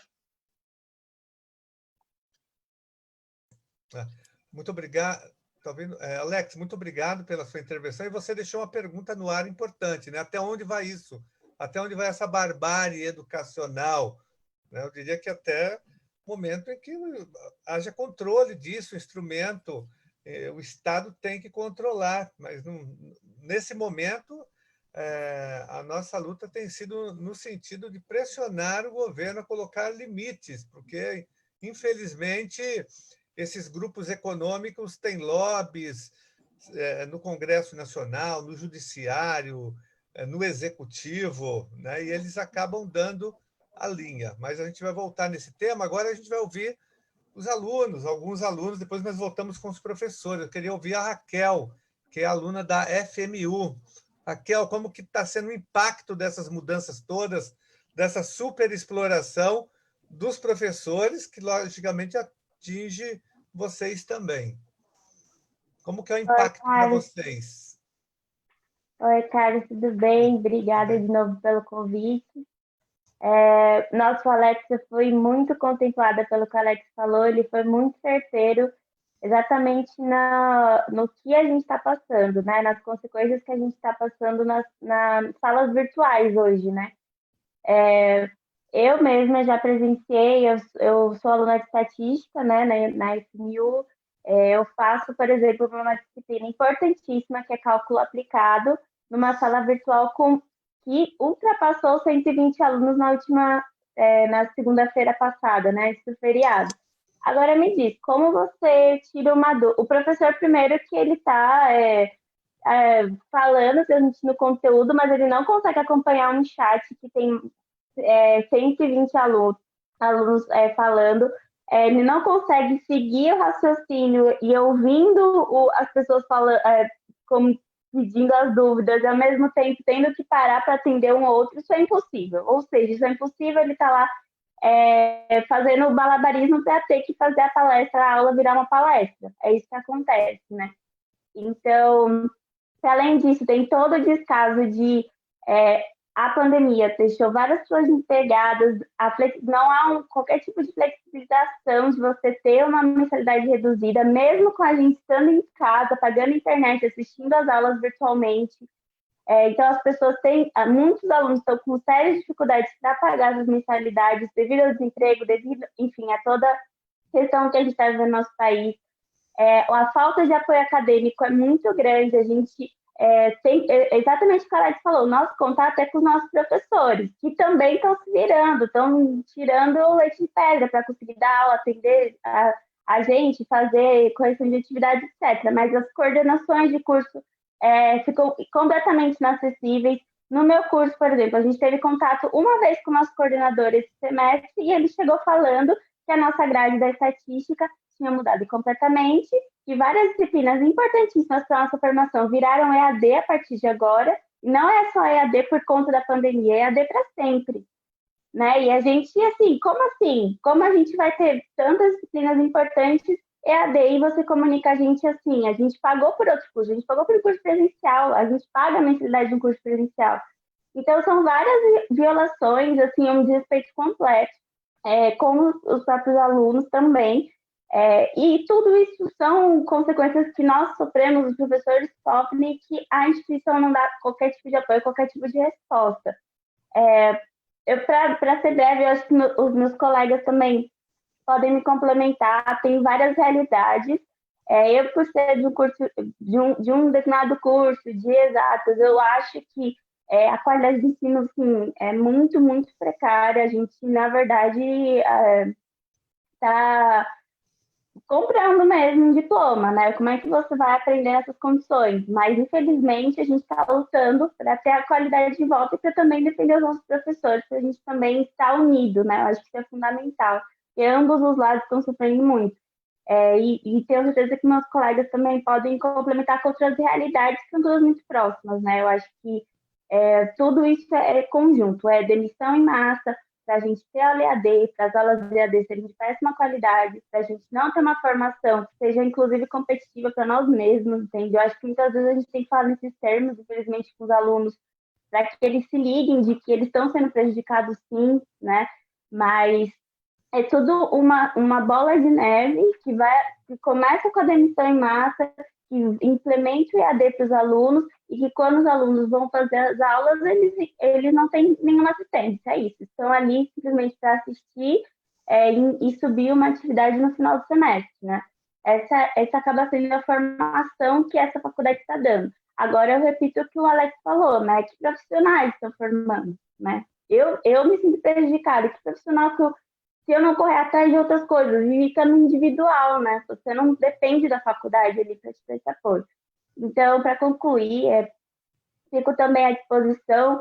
Muito obrigado. Tá ouvindo? Alex, muito obrigado pela sua intervenção. E você deixou uma pergunta no ar importante, né? Até onde vai isso? Até onde vai essa barbárie educacional? Eu diria que até o momento em que haja controle disso, o instrumento, o Estado tem que controlar, mas nesse momento a nossa luta tem sido no sentido de pressionar o governo a colocar limites, porque, infelizmente, esses grupos econômicos têm lobbies, no Congresso Nacional, no Judiciário, no Executivo, né? E eles acabam dando a linha. Mas a gente vai voltar nesse tema. Agora a gente vai ouvir os alunos, alguns alunos, depois nós voltamos com os professores. Eu queria ouvir a Raquel, que é aluna da FMU. Raquel, como que está sendo o impacto dessas mudanças todas, dessa superexploração dos professores, que logicamente atinge vocês também? Como que é o impacto para vocês? Oi, Carlos, tudo bem? Obrigada de novo pelo convite. Nosso Alex, eu fui muito contemplada pelo que o Alex falou, ele foi muito certeiro exatamente no que a gente está passando, né? Nas consequências que a gente está passando nas salas virtuais hoje, né? Eu mesma já presenciei, eu sou aluna de estatística, né, na FMU, eu faço, por exemplo, uma disciplina importantíssima, que é cálculo aplicado, numa sala virtual que ultrapassou 120 alunos na segunda-feira passada, né, esse feriado. Agora me diz, como você tira uma dúvida? O professor, primeiro, que ele está falando, transmitindo conteúdo, mas ele não consegue acompanhar um chat que tem 120 alunos falando, ele não consegue seguir o raciocínio e ouvindo as pessoas falando, pedindo as dúvidas, e ao mesmo tempo tendo que parar para atender um outro, isso é impossível. Ou seja, isso é impossível, ele está lá fazendo o malabarismo para ter que fazer a aula virar uma palestra. É isso que acontece, né? Então, além disso, tem todo o descaso de a pandemia deixou várias pessoas empregadas, não há qualquer tipo de flexibilização de você ter uma mensalidade reduzida, mesmo com a gente estando em casa, pagando internet, assistindo as aulas virtualmente. Então, as pessoas muitos alunos estão com sérias dificuldades para pagar as mensalidades devido ao desemprego, enfim, a toda a questão que a gente está vivendo no nosso país. A falta de apoio acadêmico é muito grande, a gente tem exatamente o que a Alex falou, o nosso contato é com os nossos professores, que também estão se virando, estão tirando o leite de pedra para conseguir dar aula, atender a gente, fazer correção de atividade, etc. Mas as coordenações de curso ficam completamente inacessíveis. No meu curso, por exemplo, a gente teve contato uma vez com o nosso coordenador esse semestre e ele chegou falando que a nossa grade da estatística tinha mudado completamente e várias disciplinas importantíssimas para a nossa formação viraram EAD a partir de agora. E não é só EAD por conta da pandemia, é EAD para sempre. Né? E a gente, assim? Como a gente vai ter tantas disciplinas importantes EAD e você comunica a gente assim? A gente pagou por outro curso, a gente pagou por um curso presencial, a gente paga a mensalidade de um curso presencial. Então, são várias violações, assim, um desrespeito completo com os próprios alunos também. E tudo isso são consequências que nós sofremos, os professores sofrem, e que a instituição não dá qualquer tipo de apoio, qualquer tipo de resposta. Para ser breve, eu acho que os meus colegas também podem me complementar, tem várias realidades. Eu, por ser de um curso, de um determinado curso, de exatas, eu acho que a qualidade de ensino, assim, é muito, muito precária. A gente, na verdade, está comprando mesmo um diploma, né? Como é que você vai aprender nessas condições? Mas, infelizmente, a gente está lutando para ter a qualidade de volta e para também defender os nossos professores, para a gente também estar unido, né? Eu acho que isso é fundamental. E ambos os lados estão sofrendo muito. E tenho certeza que meus colegas também podem complementar com outras realidades que são todas muito próximas, né? Eu acho que tudo isso é conjunto, demissão em massa, para a gente ter a EAD, para as aulas de EAD serem de péssima qualidade, para a gente não ter uma formação que seja, inclusive, competitiva para nós mesmos, entende? Eu acho que muitas vezes a gente tem que falar nesses termos, infelizmente, com os alunos, para que eles se liguem de que eles estão sendo prejudicados, sim, né? Mas é tudo uma bola de neve que começa com a demissão em massa, que implementa o EAD para os alunos e que quando os alunos vão fazer as aulas, eles não têm nenhuma assistência, é isso. Estão ali simplesmente para assistir e subir uma atividade no final do semestre, né? Essa acaba sendo a formação que essa faculdade está dando. Agora, eu repito o que o Alex falou, né? Que profissionais estão formando, né? Eu me sinto prejudicada. Que profissional se eu não correr atrás de outras coisas, e fica no individual, né? Você não depende da faculdade ali para te dar esse apoio. Então, para concluir, fico também à disposição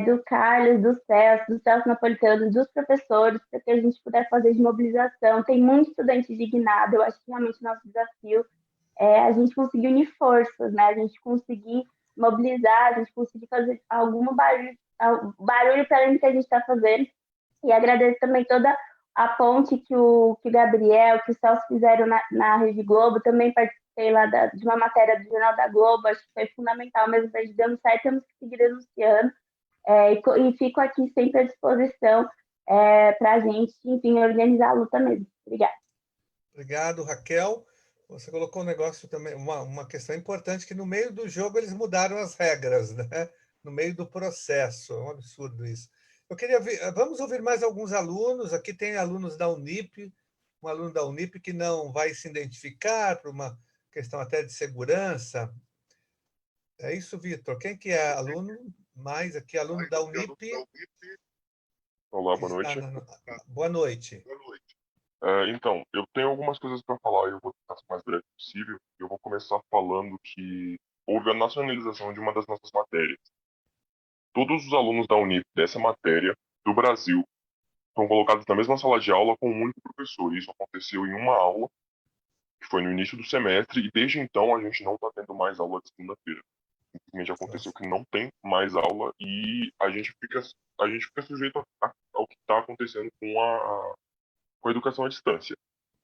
do Carlos, do Celso Napolitano, dos professores, para que a gente puder fazer de mobilização. Tem muito estudante indignado, eu acho que realmente o nosso desafio é a gente conseguir unir forças, né? A gente conseguir mobilizar, a gente conseguir fazer algum barulho para além do que a gente está fazendo. E agradeço também toda a ponte que o Gabriel, que o Celso fizeram na Rede Globo. Também participei lá de uma matéria do Jornal da Globo, acho que foi fundamental mesmo para a gente dando certo, temos que seguir denunciando. E fico aqui sempre à disposição para a gente, enfim, organizar a luta mesmo. Obrigada. Obrigado, Raquel. Você colocou um negócio também, uma questão importante, que no meio do jogo eles mudaram as regras, né? No meio do processo. É um absurdo isso. Eu queria vamos ouvir mais alguns alunos. Aqui tem alunos da Unip, um aluno da Unip que não vai se identificar por uma questão até de segurança. É isso, Vitor? Quem que é aluno? Mais aqui, aluno da Unip. Olá, boa noite. Boa noite. Então, eu tenho algumas coisas para falar e eu vou tentar ser o mais breve possível. Eu vou começar falando que houve a nacionalização de uma das nossas matérias. Todos os alunos da Unip dessa matéria, do Brasil, estão colocados na mesma sala de aula com um único professor. Isso aconteceu em uma aula, que foi no início do semestre, e desde então a gente não está tendo mais aula de segunda-feira. Simplesmente aconteceu que não tem mais aula e a gente fica sujeito ao que está acontecendo com a educação à distância.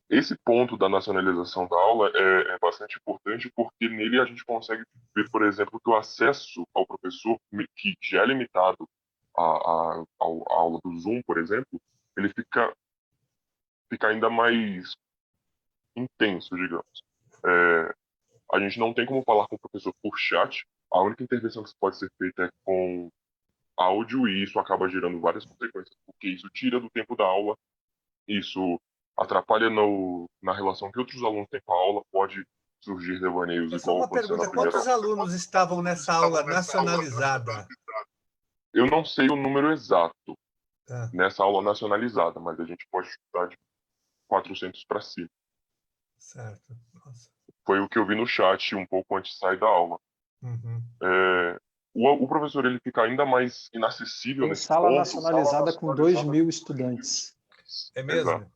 Esse ponto da nacionalização da aula é bastante importante porque nele a gente consegue ver, por exemplo, que o acesso ao professor, que já é limitado à aula do Zoom, por exemplo, ele fica ainda mais intenso, digamos. A gente não tem como falar com o professor por chat. A única intervenção que pode ser feita é com áudio e isso acaba gerando várias consequências, porque isso tira do tempo da aula, isso atrapalha na relação que outros alunos têm com a aula, pode surgir devaneios É só igual uma aconteceu na pergunta: primeira quantos aula. alunos estavam nessa aula nacionalizada? Eu não sei o número exato Tá, nessa aula nacionalizada, mas a gente pode chutar de 400 para cima. certo. Nossa. Foi o que eu vi no chat um pouco antes de sair da aula. Uhum. O professor ele fica ainda mais inacessível Tem nesse sala ponto. nacionalizada com 2.000 estudantes. É mesmo?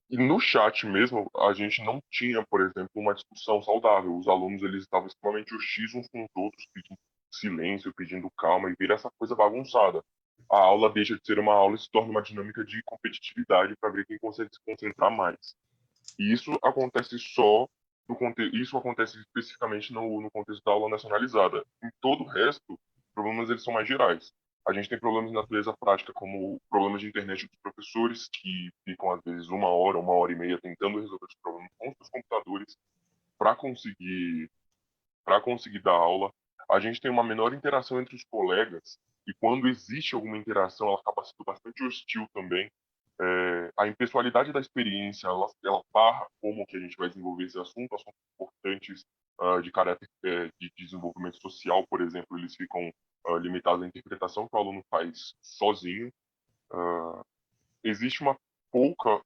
E no chat mesmo, a gente não tinha, por exemplo, uma discussão saudável. Os alunos eles estavam extremamente hostis uns com os outros, pedindo silêncio, pedindo calma, e vira essa coisa bagunçada. A aula deixa de ser uma aula e se torna uma dinâmica de competitividade para ver quem consegue se concentrar mais. E isso acontece isso acontece especificamente no contexto da aula nacionalizada. Em todo o resto, os problemas eles são mais gerais. A gente tem problemas de natureza prática, como problemas de internet dos professores, que ficam, às vezes, uma hora e meia, tentando resolver os problemas com os computadores para conseguir dar aula. A gente tem uma menor interação entre os colegas, e quando existe alguma interação, ela acaba sendo bastante hostil também. A impessoalidade da experiência, ela barra como que a gente vai desenvolver esse assuntos importantes de caráter de desenvolvimento social, por exemplo, eles ficam limitados à interpretação que o aluno faz sozinho. Existe uma pouca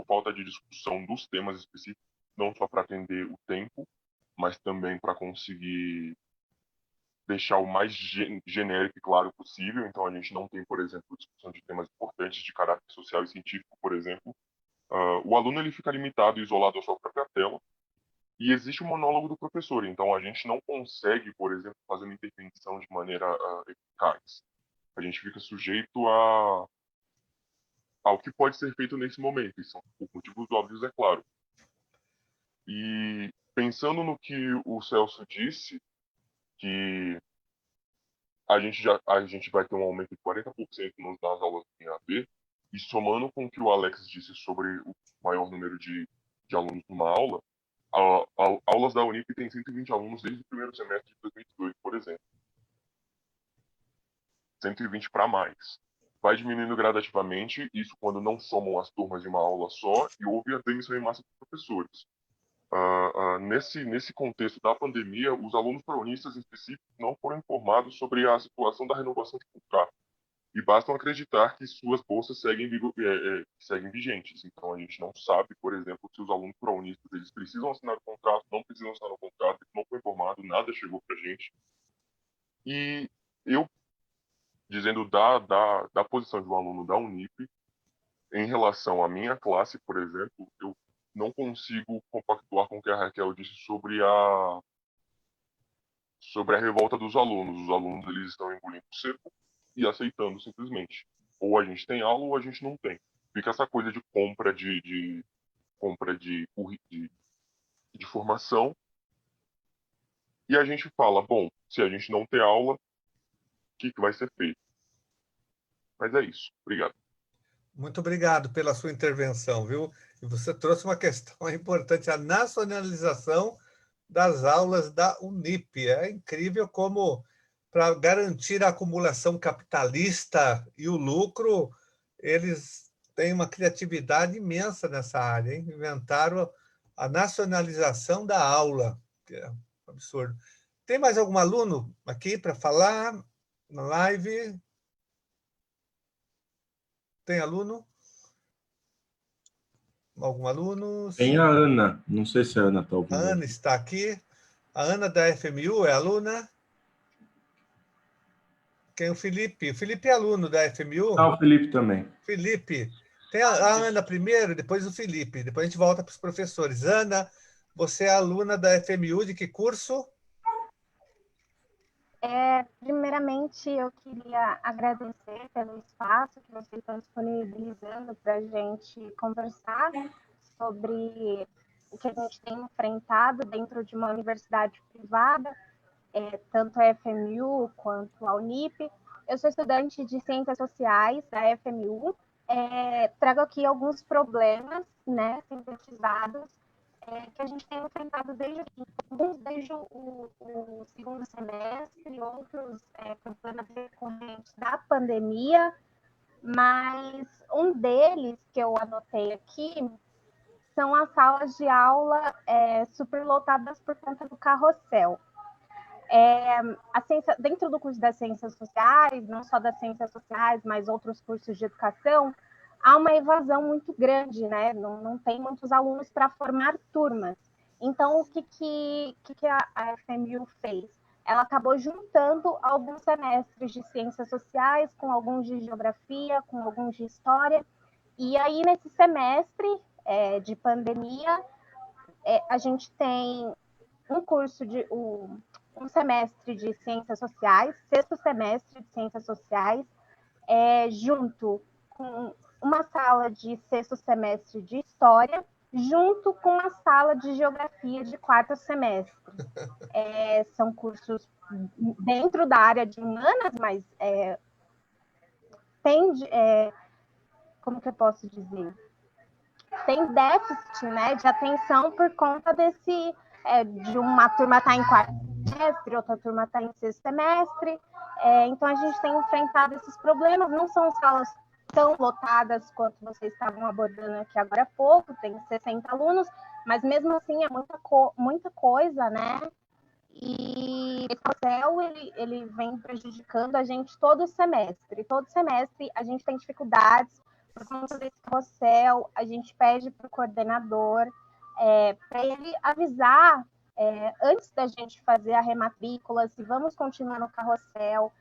falta de discussão dos temas específicos, não só para atender o tempo, mas também para conseguir deixar o mais genérico e claro possível. Então, a gente não tem, por exemplo, discussão de temas importantes de caráter social e científico, por exemplo. O aluno ele fica limitado e isolado à sua própria tela. E existe o monólogo do professor. Então, a gente não consegue, por exemplo, fazer uma intervenção de maneira eficaz. A gente fica sujeito ao que pode ser feito nesse momento. E são por motivos óbvios, é claro. E pensando no que o Celso disse, que a gente vai ter um aumento de 40% nas aulas em EAD, e somando com o que o Alex disse sobre o maior número de alunos numa aula, aulas da Unip tem 120 alunos desde o primeiro semestre de 2018, por exemplo. 120 para mais. Vai diminuindo gradativamente, isso quando não somam as turmas de uma aula só, e houve a demissão em massa de professores. Nesse contexto da pandemia, os alunos peronistas em específico não foram informados sobre a situação da renovação de contrato. e bastam acreditar que suas bolsas seguem vigentes. Então, a gente não sabe, por exemplo, se os alunos prounistas eles precisam assinar o contrato, não precisam assinar o contrato, não foi informado, nada chegou para a gente. E eu, dizendo da posição de um aluno da Unip, em relação à minha classe, por exemplo, eu não consigo compactuar com o que a Raquel disse sobre a revolta dos alunos. Os alunos eles estão engolindo seco e aceitando simplesmente. Ou a gente tem aula ou a gente não tem. Fica essa coisa de compra de formação. E a gente fala, bom, se a gente não ter aula, o que vai ser feito? Mas é isso. Obrigado. Muito obrigado pela sua intervenção, viu? E você trouxe uma questão importante, a nacionalização das aulas da Unip. É incrível como, para garantir a acumulação capitalista e o lucro, eles têm uma criatividade imensa nessa área, hein? Inventaram a nacionalização da aula, que é um absurdo. Tem mais algum aluno aqui para falar na live? Tem aluno? Algum aluno? Tem a Ana, não sei se a Ana está A ouvindo. Ana está aqui. A Ana da FMU é aluna? Quem é o Felipe? O Felipe é aluno da FMU? Ah, o Felipe também. Felipe. Tem a Ana primeiro, depois o Felipe. Depois a gente volta para os professores. Ana, você é aluna da FMU de que curso? Primeiramente, eu queria agradecer pelo espaço que vocês estão disponibilizando para a gente conversar sobre o que a gente tem enfrentado dentro de uma universidade privada, tanto a FMU quanto a Unip. Eu sou estudante de Ciências Sociais da FMU. Trago aqui alguns problemas, né, sintetizados, que a gente tem enfrentado desde o segundo semestre, outros problemas decorrentes da pandemia, mas um deles que eu anotei aqui são as salas de aula superlotadas por conta do carrossel. Dentro do curso das Ciências Sociais, não só das Ciências Sociais, mas outros cursos de educação, há uma evasão muito grande, né? Não tem muitos alunos para formar turmas. Então, o que a FMU fez? Ela acabou juntando alguns semestres de Ciências Sociais com alguns de Geografia, com alguns de História, e aí, nesse semestre de pandemia, a gente tem um semestre de Ciências Sociais, sexto semestre de Ciências Sociais, junto com uma sala de sexto semestre de História, junto com a sala de Geografia de quarto semestre. São cursos dentro da área de humanas, mas como que eu posso dizer? Tem déficit, né, de atenção por conta de uma turma estar em quarto semestre, outra turma está em sexto semestre. Então, a gente tem enfrentado esses problemas. Não são salas tão lotadas quanto vocês estavam abordando aqui agora há pouco, tem 60 alunos, mas mesmo assim é muita coisa, né? E esse carrossel, ele vem prejudicando a gente todo semestre. Todo semestre a gente tem dificuldades por conta desse carrossel, a gente pede para o coordenador para ele avisar antes da gente fazer a rematrícula, se vamos continuar no carrossel,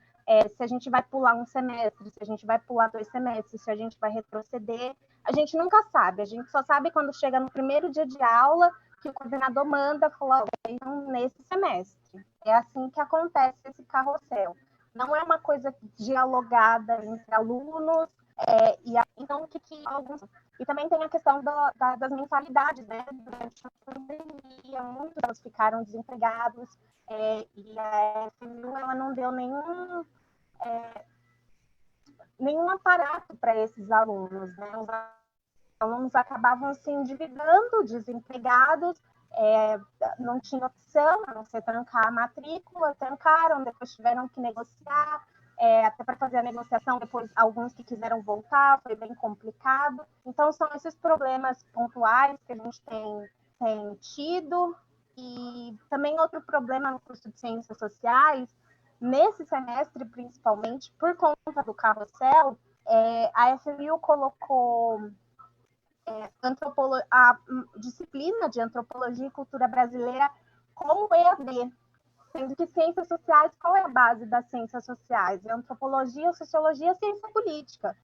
se a gente vai pular um semestre, se a gente vai pular 2 semestres, se a gente vai retroceder. A gente nunca sabe, a gente só sabe quando chega no primeiro dia de aula que o coordenador manda falar, então, nesse semestre. É assim que acontece esse carrossel. Não é uma coisa dialogada entre alunos, então, E também tem a questão das mensalidades, né? Durante a pandemia, muitos deles ficaram desempregados, e a FMU ela não deu nenhum aparato para esses alunos, né? Os alunos acabavam se endividando, desempregados, não tinha opção, a não ser trancar a matrícula, trancaram, depois tiveram que negociar, até para fazer a negociação, depois alguns que quiseram voltar, foi bem complicado. Então, são esses problemas pontuais que a gente tem tido. E também outro problema no curso de Ciências Sociais nesse semestre, principalmente, por conta do carrossel, a FMU colocou a disciplina de Antropologia e Cultura Brasileira como EAD, sendo que Ciências Sociais, qual é a base das Ciências Sociais? É Antropologia, Sociologia, Ciência Política.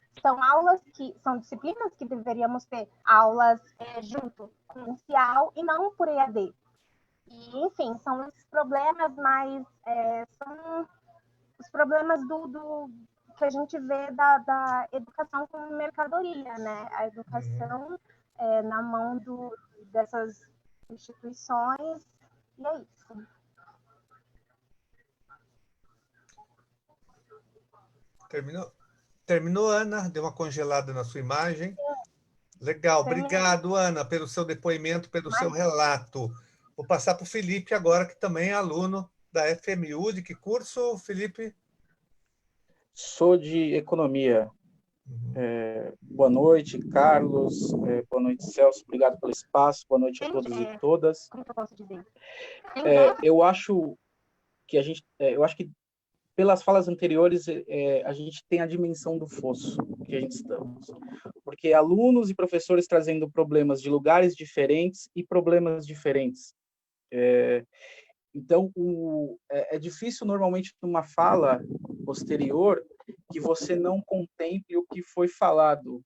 São disciplinas que deveríamos ter aulas junto com o CIAL e não por EAD. E, enfim, são esses problemas, mas são os problemas do que a gente vê da educação como mercadoria, né? A educação na mão dessas instituições, e é isso. Terminou, Ana? Deu uma congelada na sua imagem. Legal, obrigado, Ana, pelo seu depoimento, pelo seu relato. Vou passar para o Felipe agora, que também é aluno da FMU. De que curso, Felipe? Sou de Economia. Boa noite, Carlos. Boa noite, Celso. Obrigado pelo espaço. Boa noite a todos e todas. Como que eu posso dizer? Eu acho que pelas falas anteriores, a gente tem a dimensão do fosso que a gente estamos. Porque alunos e professores trazendo problemas de lugares diferentes e problemas diferentes. Então, é difícil, normalmente, numa fala posterior, que você não contemple o que foi falado.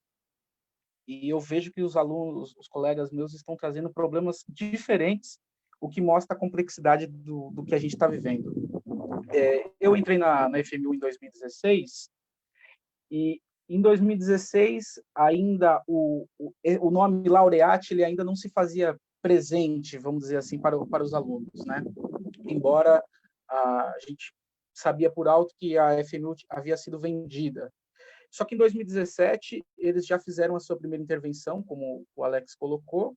E eu vejo que os alunos, os colegas meus, estão trazendo problemas diferentes, o que mostra a complexidade do que a gente está vivendo. Eu entrei na FMU em 2016, e em 2016, ainda o nome laureate ele ainda não se fazia presente, vamos dizer assim, para os alunos, né? Embora a gente sabia por alto que a FMU havia sido vendida. Só que em 2017, eles já fizeram a sua primeira intervenção, como o Alex colocou,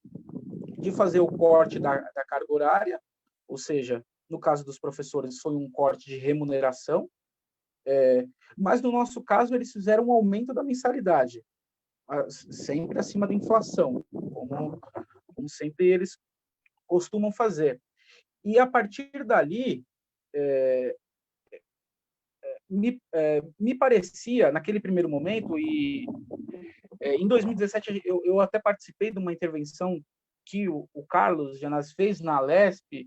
de fazer o corte da carga horária, ou seja, no caso dos professores, foi um corte de remuneração, mas no nosso caso, eles fizeram um aumento da mensalidade, sempre acima da inflação, como sempre eles costumam fazer. E a partir dali, me parecia, naquele primeiro momento, e em 2017 eu até participei de uma intervenção que o Carlos Gianazzi fez na Alesp,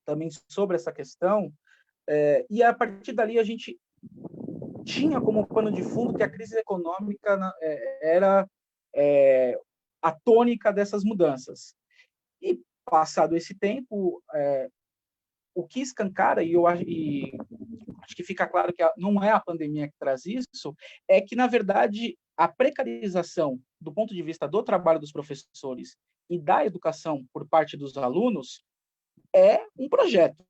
também sobre essa questão, e a partir dali a gente tinha como pano de fundo que a crise econômica era a tônica dessas mudanças. E, passado esse tempo, o que escancara, e acho que fica claro que não é a pandemia que traz isso, é que, na verdade, a precarização do ponto de vista do trabalho dos professores e da educação por parte dos alunos é um projeto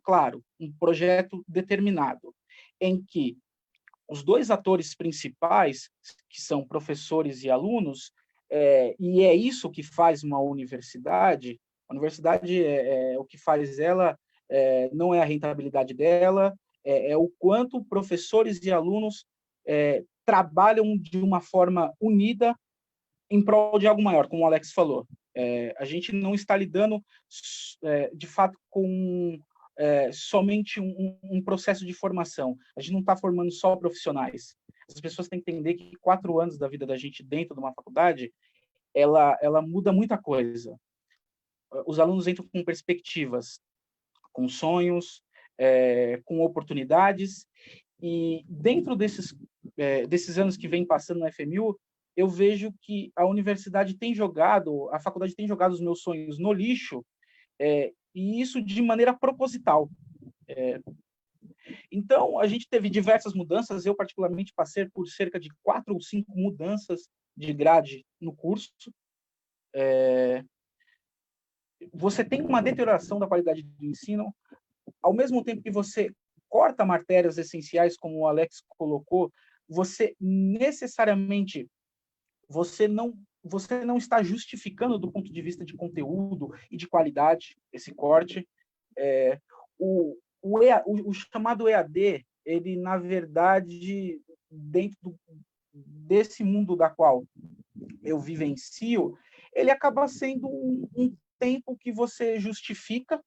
claro, um projeto determinado, em que os dois atores principais, que são professores e alunos, e é isso que faz uma universidade. A universidade, o que faz ela, não é a rentabilidade dela, é o quanto professores e alunos trabalham de uma forma unida em prol de algo maior, como o Alex falou. A gente não está lidando, de fato, com somente um processo de formação. A gente não está formando só profissionais. As pessoas têm que entender que 4 anos da vida da gente dentro de uma faculdade, ela muda muita coisa. Os alunos entram com perspectivas, com sonhos, com oportunidades, e dentro desses anos que vem passando na FMU, eu vejo que a universidade a faculdade tem jogado os meus sonhos no lixo, e isso de maneira proposital. Então, a gente teve diversas mudanças, eu particularmente passei por cerca de 4 ou 5 mudanças de grade no curso. Você tem uma deterioração da qualidade do ensino, ao mesmo tempo que você corta matérias essenciais, como o Alex colocou, você necessariamente você não está justificando do ponto de vista de conteúdo e de qualidade esse corte. O chamado EAD, ele, na verdade, dentro desse mundo da qual eu vivencio, ele acaba sendo um tempo que você justifica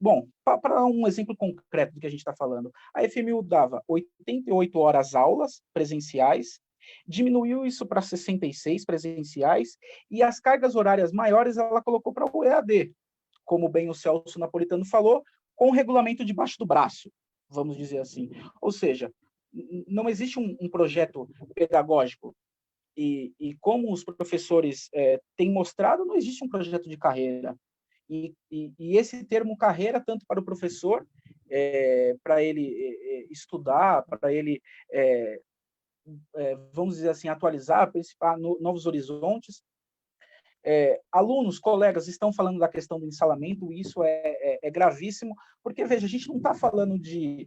Bom, para um exemplo concreto do que a gente está falando, a FMU dava 88 horas aulas presenciais, diminuiu isso para 66 presenciais, e as cargas horárias maiores ela colocou para o EAD, como bem o Celso Napolitano falou, com o regulamento debaixo do braço, vamos dizer assim. Ou seja, não existe um projeto pedagógico, e como os professores têm mostrado, não existe um projeto de carreira. E esse termo carreira, tanto para o professor, para ele estudar, para ele, vamos dizer assim, atualizar, participar novos horizontes. Alunos, colegas estão falando da questão do ensalamento, e isso é gravíssimo, porque, veja, a gente não está falando de,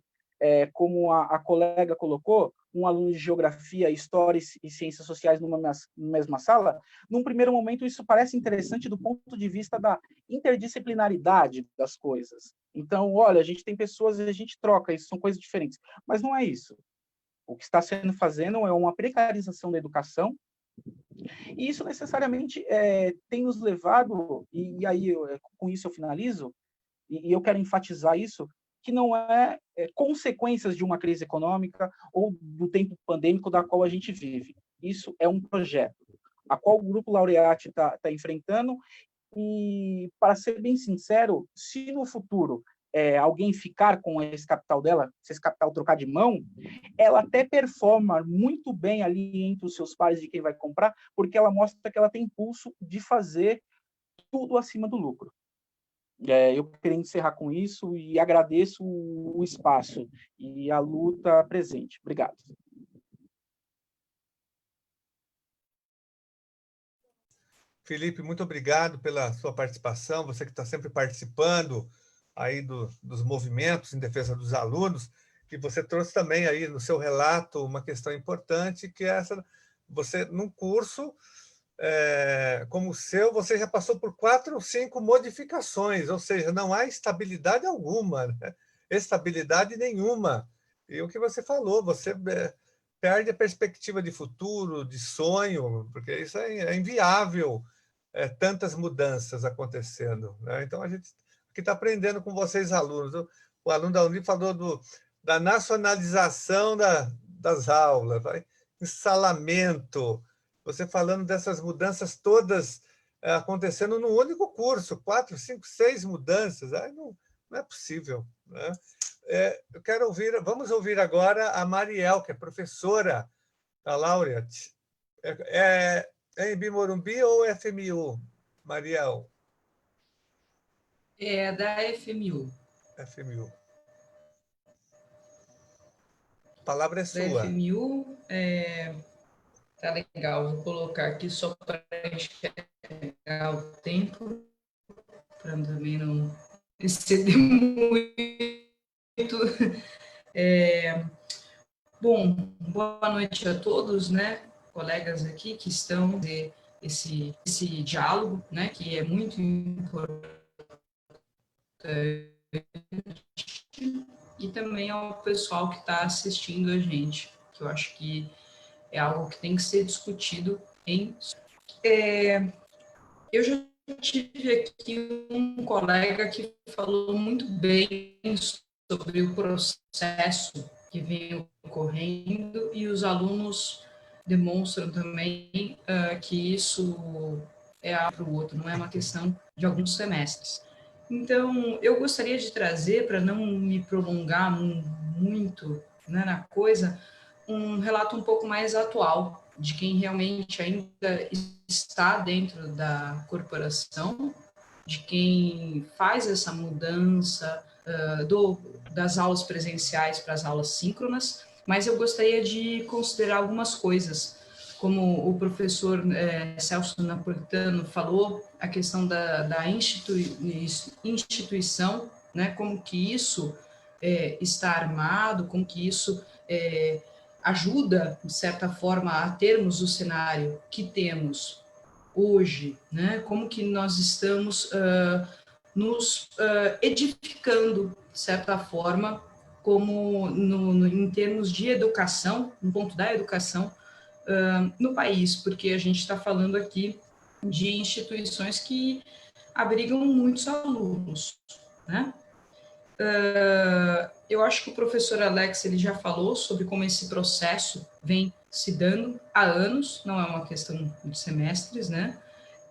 como a colega colocou, um aluno de geografia, história e ciências sociais numa mesma sala. Num primeiro momento, isso parece interessante do ponto de vista da interdisciplinaridade das coisas. Então, olha, a gente tem pessoas e a gente troca, isso são coisas diferentes. Mas não é isso. O que está sendo fazendo é uma precarização da educação, e isso necessariamente tem nos levado, e aí com isso eu finalizo, e eu quero enfatizar isso, que não é consequências de uma crise econômica ou do tempo pandêmico da qual a gente vive. Isso é um projeto, a qual o Grupo Laureate está enfrentando, e, para ser bem sincero, se no futuro alguém ficar com esse capital dela, se esse capital trocar de mão, ela até performa muito bem ali entre os seus pares de quem vai comprar, porque ela mostra que ela tem impulso de fazer tudo acima do lucro. Eu queria encerrar com isso e agradeço o espaço e a luta presente. Obrigado. Felipe, muito obrigado pela sua participação, você que está sempre participando aí dos movimentos em defesa dos alunos, e você trouxe também aí no seu relato uma questão importante, que é essa, você, num curso como o seu, você já passou por 4 ou 5 modificações, ou seja, não há estabilidade alguma, né? Estabilidade nenhuma. E o que você falou, você perde a perspectiva de futuro, de sonho, porque isso é inviável, tantas mudanças acontecendo, né? Então, a gente aqui está aprendendo com vocês, alunos. O aluno da Unip falou da nacionalização das aulas, ensalamento, você falando dessas mudanças todas acontecendo num único curso, 4, 5, 6 mudanças, aí não é possível, né? Eu quero vamos ouvir agora a Mariel, que é professora da Laureate. É em Bimorumbi ou FMU, Mariel? É da FMU. FMU. A palavra é Da sua. FMU, tá legal, vou colocar aqui só para enxergar o tempo, para também não exceder muito. Bom, boa noite a todos, né, colegas aqui que estão esse diálogo, né, que é muito importante, e também ao pessoal que está assistindo a gente, que eu acho que é algo que tem que ser discutido eu já tive aqui um colega que falou muito bem sobre o processo que vem ocorrendo, e os alunos demonstram também que isso é para o outro, não é uma questão de alguns semestres. Então, eu gostaria de trazer, para não me prolongar muito, né, na coisa, um relato um pouco mais atual, de quem realmente ainda está dentro da corporação, de quem faz essa mudança das aulas presenciais para as aulas síncronas, mas eu gostaria de considerar algumas coisas, como o professor Celso Napolitano falou, a questão da instituição, né, como que isso está armado, como que isso ajuda, de certa forma, a termos o cenário que temos hoje, né, como que nós estamos nos edificando, de certa forma, como em termos de educação, no ponto da educação, no país, porque a gente está falando aqui de instituições que abrigam muitos alunos, né? Eu acho que o professor Alex ele já falou sobre como esse processo vem se dando há anos, não é uma questão de semestres, né?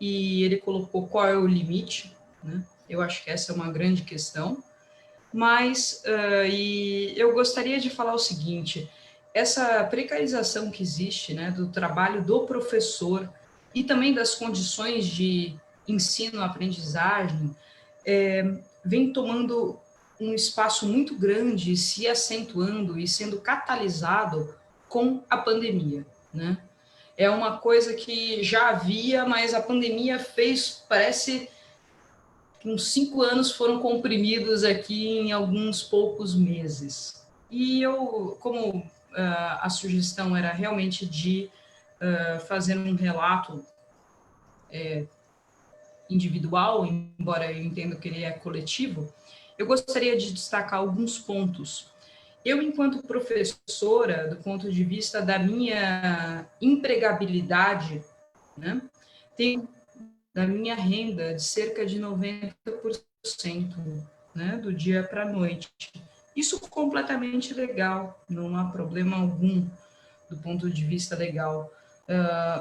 E ele colocou qual é o limite, né? Eu acho que essa é uma grande questão. Mas e eu gostaria de falar o seguinte: essa precarização que existe, né, do trabalho do professor e também das condições de ensino-aprendizagem, vem tomando um espaço muito grande, se acentuando e sendo catalisado com a pandemia, né? É uma coisa que já havia, mas a pandemia fez, parece que uns 5 anos foram comprimidos aqui em alguns poucos meses. E eu, como a sugestão era realmente de fazer um relato individual, embora eu entenda que ele é coletivo, eu gostaria de destacar alguns pontos. Eu, enquanto professora, do ponto de vista da minha empregabilidade, né, tenho da minha renda de cerca de 90%, né, do dia para a noite. Isso completamente legal, não há problema algum do ponto de vista legal.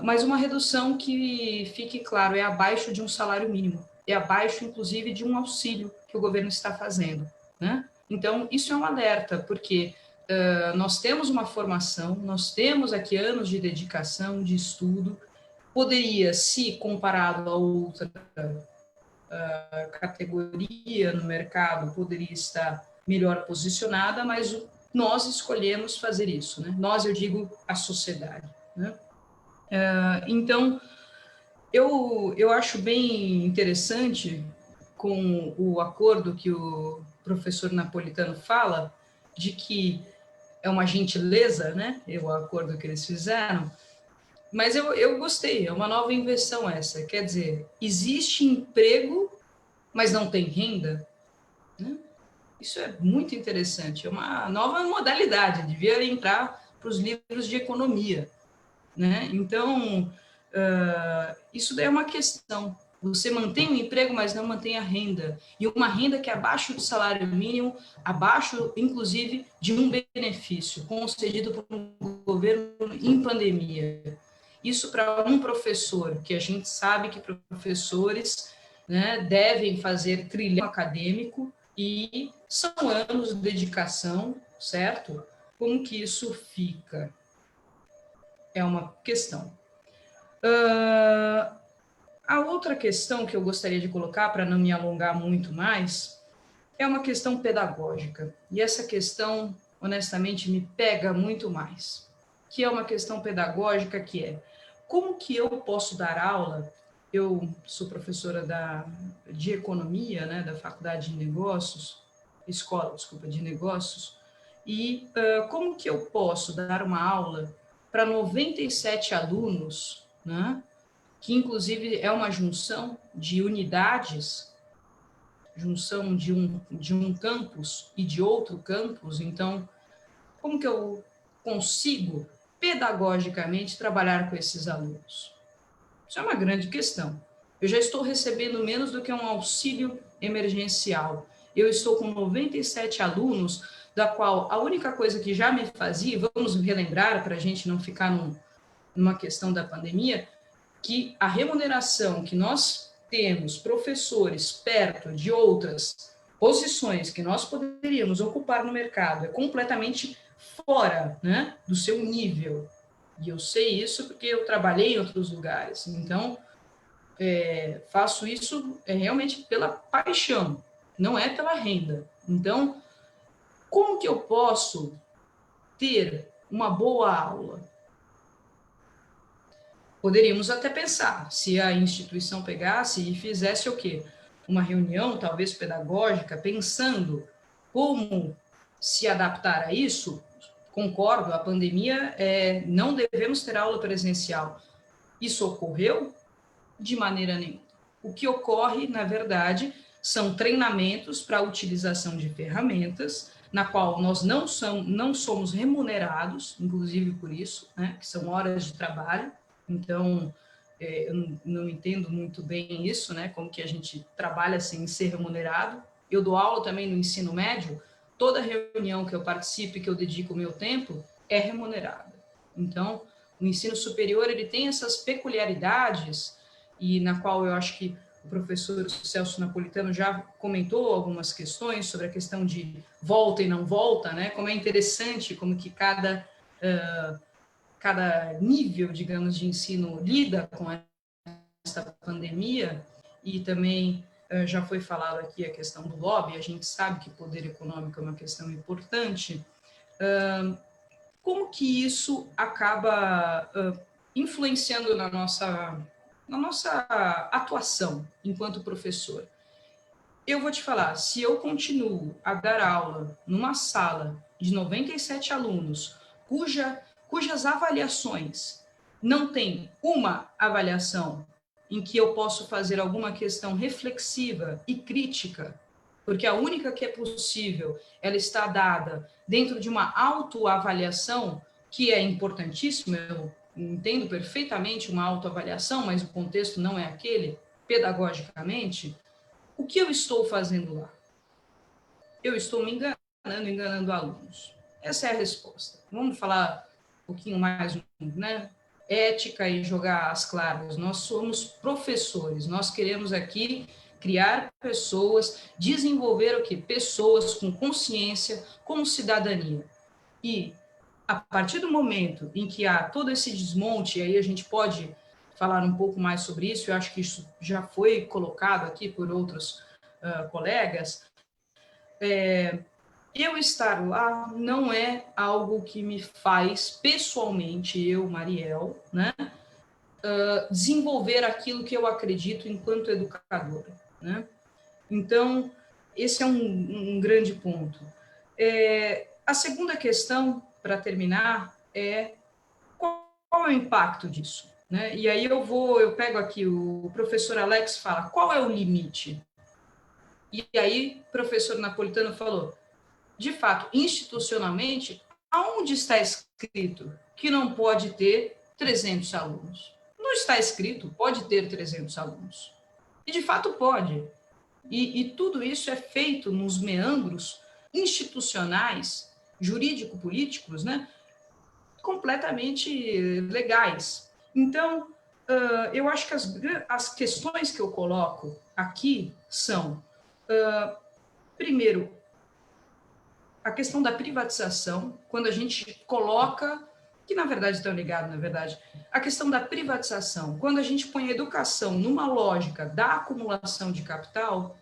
Mas uma redução que, fique claro, é abaixo de um salário mínimo, é abaixo, inclusive, de um auxílio que o governo está fazendo, né? Então, isso é um alerta, porque nós temos uma formação, nós temos aqui anos de dedicação, de estudo, poderia, se comparado a outra categoria no mercado, poderia estar melhor posicionada, mas nós escolhemos fazer isso, né? Nós, eu digo, a sociedade, né? Então, eu acho bem interessante com o acordo que o professor Napolitano fala, de que é uma gentileza, né? O acordo que eles fizeram, mas eu gostei, é uma nova invenção essa, quer dizer, existe emprego, mas não tem renda, né? Isso é muito interessante, é uma nova modalidade, devia entrar para os livros de economia, né? Então, isso daí é uma questão. Você mantém o emprego, mas não mantém a renda. E uma renda que é abaixo do salário mínimo, abaixo, inclusive, de um benefício concedido por um governo em pandemia. Isso para um professor, que a gente sabe que professores, né, devem fazer trilhão acadêmico e são anos de dedicação, certo? Como que isso fica? É uma questão. A outra questão que eu gostaria de colocar, para não me alongar muito mais, é uma questão pedagógica. E essa questão, honestamente, me pega muito mais. Que é uma questão pedagógica que é: como que eu posso dar aula? Eu sou professora de economia, né, da Faculdade de Negócios, Escola, desculpa, de Negócios, e como que eu posso dar uma aula para 97 alunos, né, que inclusive é uma junção de unidades, junção de um campus e de outro campus. Então, como que eu consigo pedagogicamente trabalhar com esses alunos? Isso é uma grande questão. Eu já estou recebendo menos do que um auxílio emergencial. Eu estou com 97 alunos, da qual a única coisa que já me fazia, vamos relembrar para a gente não ficar numa questão da pandemia, que a remuneração que nós temos, professores, perto de outras posições que nós poderíamos ocupar no mercado, é completamente fora, né, do seu nível. E eu sei isso porque eu trabalhei em outros lugares. Então, faço isso realmente pela paixão, não é pela renda. Então, como que eu posso ter uma boa aula? Poderíamos até pensar, se a instituição pegasse e fizesse o quê? Uma reunião, talvez pedagógica, pensando como se adaptar a isso. Concordo, a pandemia, não devemos ter aula presencial. Isso ocorreu? De maneira nenhuma. O que ocorre, na verdade, são treinamentos para a utilização de ferramentas, na qual nós não somos remunerados, inclusive por isso, né, que são horas de trabalho. Então, eu não entendo muito bem isso, né, como que a gente trabalha sem ser remunerado. eu dou aula também no ensino médio, toda reunião que eu participo e que eu dedico o meu tempo é remunerada. Então, o ensino superior ele tem essas peculiaridades, e na qual eu acho que o professor Celso Napolitano já comentou algumas questões sobre a questão de volta e não volta, né? Como é interessante, como que cada nível, digamos, de ensino lida com essa pandemia, e também já foi falado aqui a questão do lobby, a gente sabe que poder econômico é uma questão importante. Como que isso acaba influenciando na nossa atuação enquanto professor? Eu vou te falar, se eu continuo a dar aula numa sala de 97 alunos, cujas avaliações não tem uma avaliação em que eu posso fazer alguma questão reflexiva e crítica, porque a única que é possível, ela está dada dentro de uma autoavaliação, que é importantíssima, eu entendo perfeitamente uma autoavaliação, mas o contexto não é aquele, pedagogicamente, o que eu estou fazendo lá? Eu estou me enganando alunos. Essa é a resposta. Vamos falar um pouquinho mais, né? Ética e jogar as claras. Nós somos professores, nós queremos aqui criar pessoas, desenvolver o quê? Pessoas com consciência, com cidadania. E a partir do momento em que há todo esse desmonte, e aí a gente pode falar um pouco mais sobre isso, eu acho que isso já foi colocado aqui por outros colegas, eu estar lá não é algo que me faz, pessoalmente, eu, Mariel, né, desenvolver aquilo que eu acredito enquanto educadora, né? Então, esse é um grande ponto. A segunda questão, para terminar, é qual é o impacto disso, né? E aí eu pego aqui, o professor Alex fala, qual é o limite? E aí o professor Napolitano falou, de fato, institucionalmente, aonde está escrito que não pode ter 300 alunos? Não está escrito, pode ter 300 alunos. E, de fato, pode. E tudo isso é feito nos meandros institucionais, jurídico-políticos, né, completamente legais. Então, eu acho que as questões que eu coloco aqui são, primeiro, a questão da privatização, quando a gente coloca, que na verdade estão ligados, na verdade, a questão da privatização, quando a gente põe a educação numa lógica da acumulação de capital,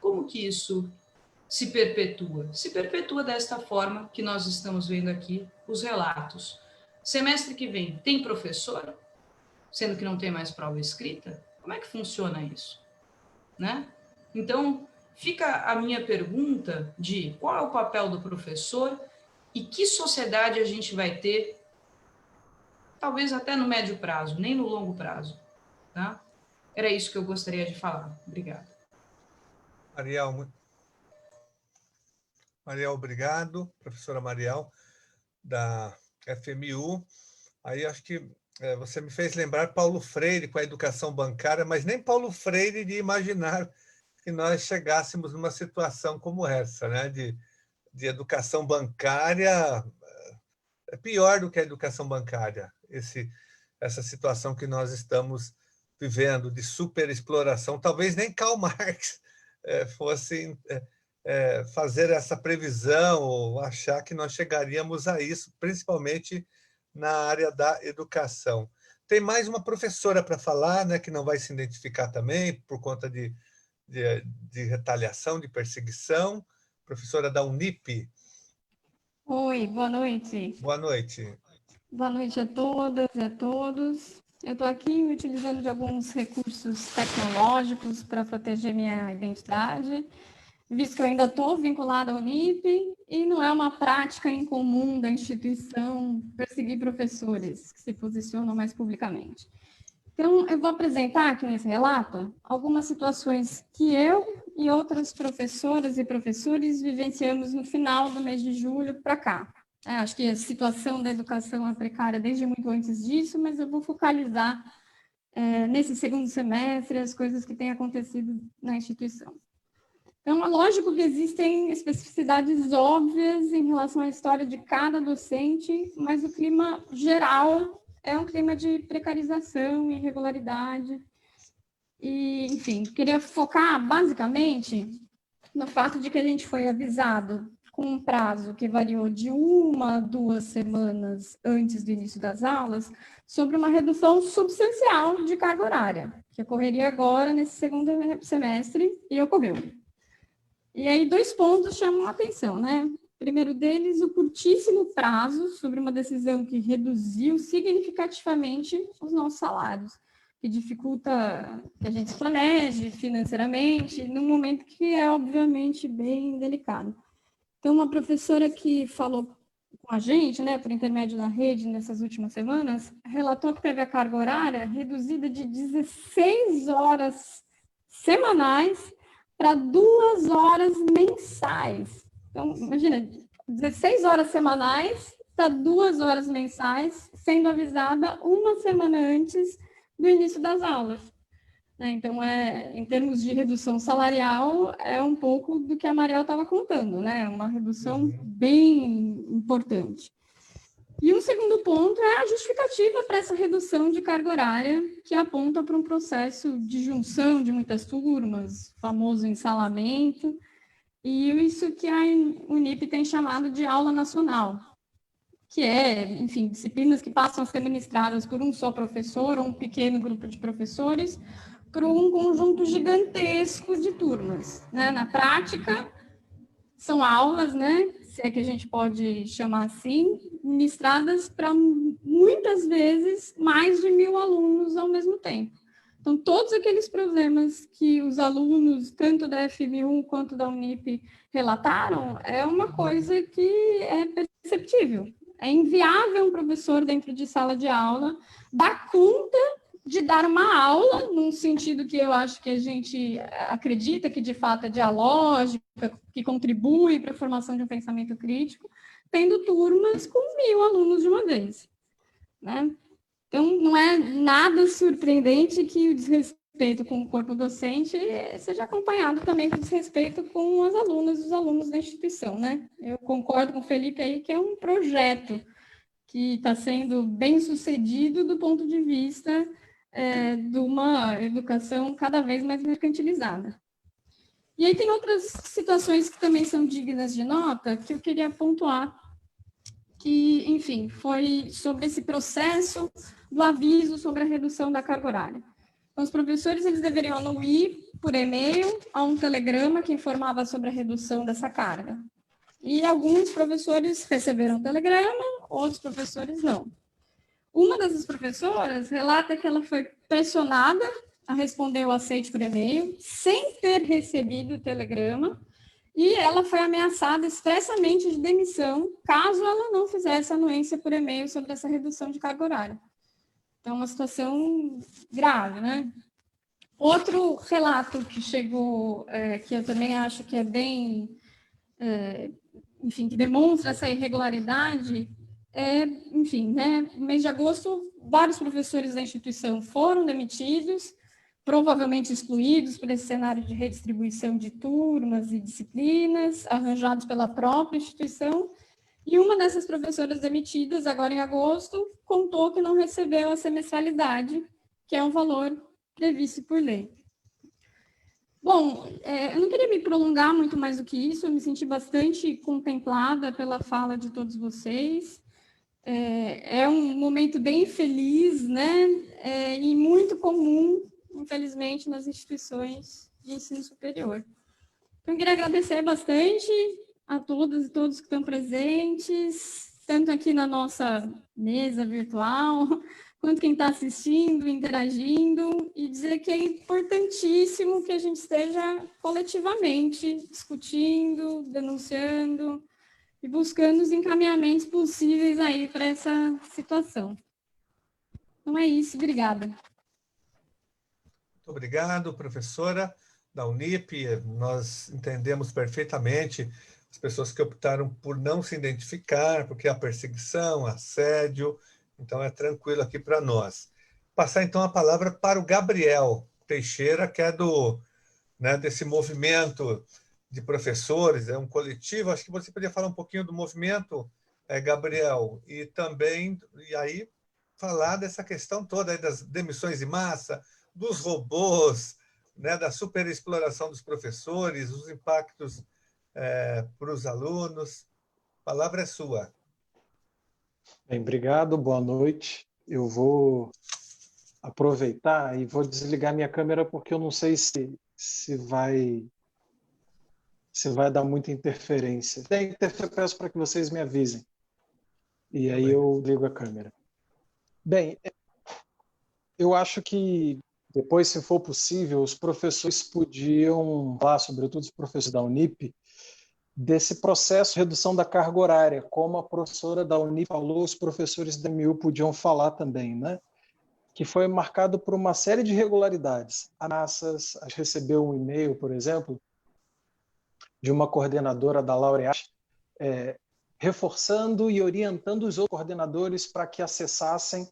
como que isso se perpetua? Se perpetua desta forma que nós estamos vendo aqui os relatos. Semestre que vem tem professor, sendo que não tem mais prova escrita? Como é que funciona isso? Né? Então, fica a minha pergunta de qual é o papel do professor e que sociedade a gente vai ter, talvez até no médio prazo, nem no longo prazo. Tá? Era isso que eu gostaria de falar. Obrigada. Mariel, obrigado. Professora Mariel, da FMU. Aí acho que você me fez lembrar Paulo Freire com a educação bancária, mas nem Paulo Freire de imaginar que nós chegássemos numa situação como essa, né? de educação bancária, é pior do que a educação bancária, essa situação que nós estamos vivendo de superexploração. Talvez nem Karl Marx fosse fazer essa previsão ou achar que nós chegaríamos a isso, principalmente na área da educação. Tem mais uma professora para falar, né, que não vai se identificar também, por conta de retaliação, de perseguição, professora da Unip. Oi, boa noite. Boa noite. Boa noite a todas e a todos. Eu estou aqui utilizando de alguns recursos tecnológicos para proteger minha identidade, visto que eu ainda estou vinculada à Unip e não é uma prática incomum da instituição perseguir professores que se posicionam mais publicamente. Então, eu vou apresentar aqui nesse relato algumas situações que eu e outras professoras e professores vivenciamos no final do mês de julho para cá. Acho que a situação da educação é precária desde muito antes disso, mas eu vou focalizar nesse segundo semestre as coisas que têm acontecido na instituição. Então, é lógico que existem especificidades óbvias em relação à história de cada docente, mas o clima geral é um clima de precarização, irregularidade. E, enfim, queria focar basicamente no fato de que a gente foi avisado com um prazo que variou de 1 a 2 semanas antes do início das aulas, sobre uma redução substancial de carga horária, que ocorreria agora nesse segundo semestre, e ocorreu. E aí 2 pontos chamam a atenção, né? Primeiro deles, o curtíssimo prazo sobre uma decisão que reduziu significativamente os nossos salários, que dificulta que a gente se planeje financeiramente, num momento que é, obviamente, bem delicado. Então, uma professora que falou com a gente, né, por intermédio da rede, nessas últimas semanas, relatou que teve a carga horária reduzida de 16 horas semanais para 2 horas mensais. Então, imagina, 16 horas semanais para 2 horas mensais, sendo avisada 1 semana antes do início das aulas. Então, em termos de redução salarial, é um pouco do que a Mariel estava contando, né? Uma redução bem importante. E um segundo ponto é a justificativa para essa redução de carga horária, que aponta para um processo de junção de muitas turmas, famoso ensalamento, e isso que a Unip tem chamado de aula nacional, que é, enfim, disciplinas que passam a ser ministradas por um só professor ou um pequeno grupo de professores, para um conjunto gigantesco de turmas, né? Na prática, são aulas, né? Se é que a gente pode chamar assim, ministradas para muitas vezes mais de 1.000 alunos ao mesmo tempo. Então, todos aqueles problemas que os alunos, tanto da FMU quanto da Unip, relataram, é uma coisa que é perceptível. É inviável um professor dentro de sala de aula dar conta de dar uma aula, num sentido que eu acho que a gente acredita que, de fato, é dialógica, que contribui para a formação de um pensamento crítico, tendo turmas com 1.000 alunos de uma vez, né? Então, não é nada surpreendente que o desrespeito com o corpo docente seja acompanhado também com desrespeito com as alunas e os alunos da instituição, né? Eu concordo com o Felipe aí que é um projeto que está sendo bem sucedido do ponto de vista de uma educação cada vez mais mercantilizada. E aí tem outras situações que também são dignas de nota, que eu queria pontuar, que, enfim, foi sobre esse processo do aviso sobre a redução da carga horária. Então, os professores eles deveriam anuir por e-mail a um telegrama que informava sobre a redução dessa carga. E alguns professores receberam o telegrama, outros professores não. Uma dessas professoras relata que ela foi pressionada a responder o aceite por e-mail, sem ter recebido o telegrama, e ela foi ameaçada expressamente de demissão, caso ela não fizesse anuência por e-mail sobre essa redução de carga horária. Então, uma situação grave, né? Outro relato que chegou, que eu também acho que é bem, enfim, que demonstra essa irregularidade, enfim, né, no mês de agosto, vários professores da instituição foram demitidos, provavelmente excluídos por esse cenário de redistribuição de turmas e disciplinas, arranjados pela própria instituição, e uma dessas professoras demitidas, agora em agosto, contou que não recebeu a semestralidade, que é um valor previsto por lei. Bom, eu não queria me prolongar muito mais do que isso, eu me senti bastante contemplada pela fala de todos vocês. É um momento bem feliz, né? E muito comum, infelizmente, nas instituições de ensino superior. Então, eu queria agradecer bastante a todas e todos que estão presentes, tanto aqui na nossa mesa virtual, quanto quem está assistindo, interagindo, e dizer que é importantíssimo que a gente esteja coletivamente discutindo, denunciando e buscando os encaminhamentos possíveis aí para essa situação. Então é isso, obrigada. Muito obrigado, professora da Unip. Nós entendemos perfeitamente as pessoas que optaram por não se identificar, porque há perseguição, assédio, então é tranquilo aqui para nós. Passar então a palavra para o Gabriel Teixeira, que é desse movimento de professores, é um coletivo. Acho que você poderia falar um pouquinho do movimento, Gabriel, e também, e aí, falar dessa questão toda aí das demissões em massa, dos robôs, né, da superexploração dos professores, os impactos para os alunos. A palavra é sua. Bem, obrigado, boa noite. Eu vou aproveitar e vou desligar minha câmera porque eu não sei se vai dar muita interferência. Se der interferência, eu peço para que vocês me avisem. E aí eu ligo a câmera. Bem, eu acho que depois, se for possível, os professores podiam falar, sobretudo os professores da Unip, desse processo de redução da carga horária, como a professora da Unip falou, os professores da MU podiam falar também, né? Que foi marcado por uma série de irregularidades. A Nassas recebeu um e-mail, por exemplo, de uma coordenadora da Laureate, reforçando e orientando os outros coordenadores para que acessassem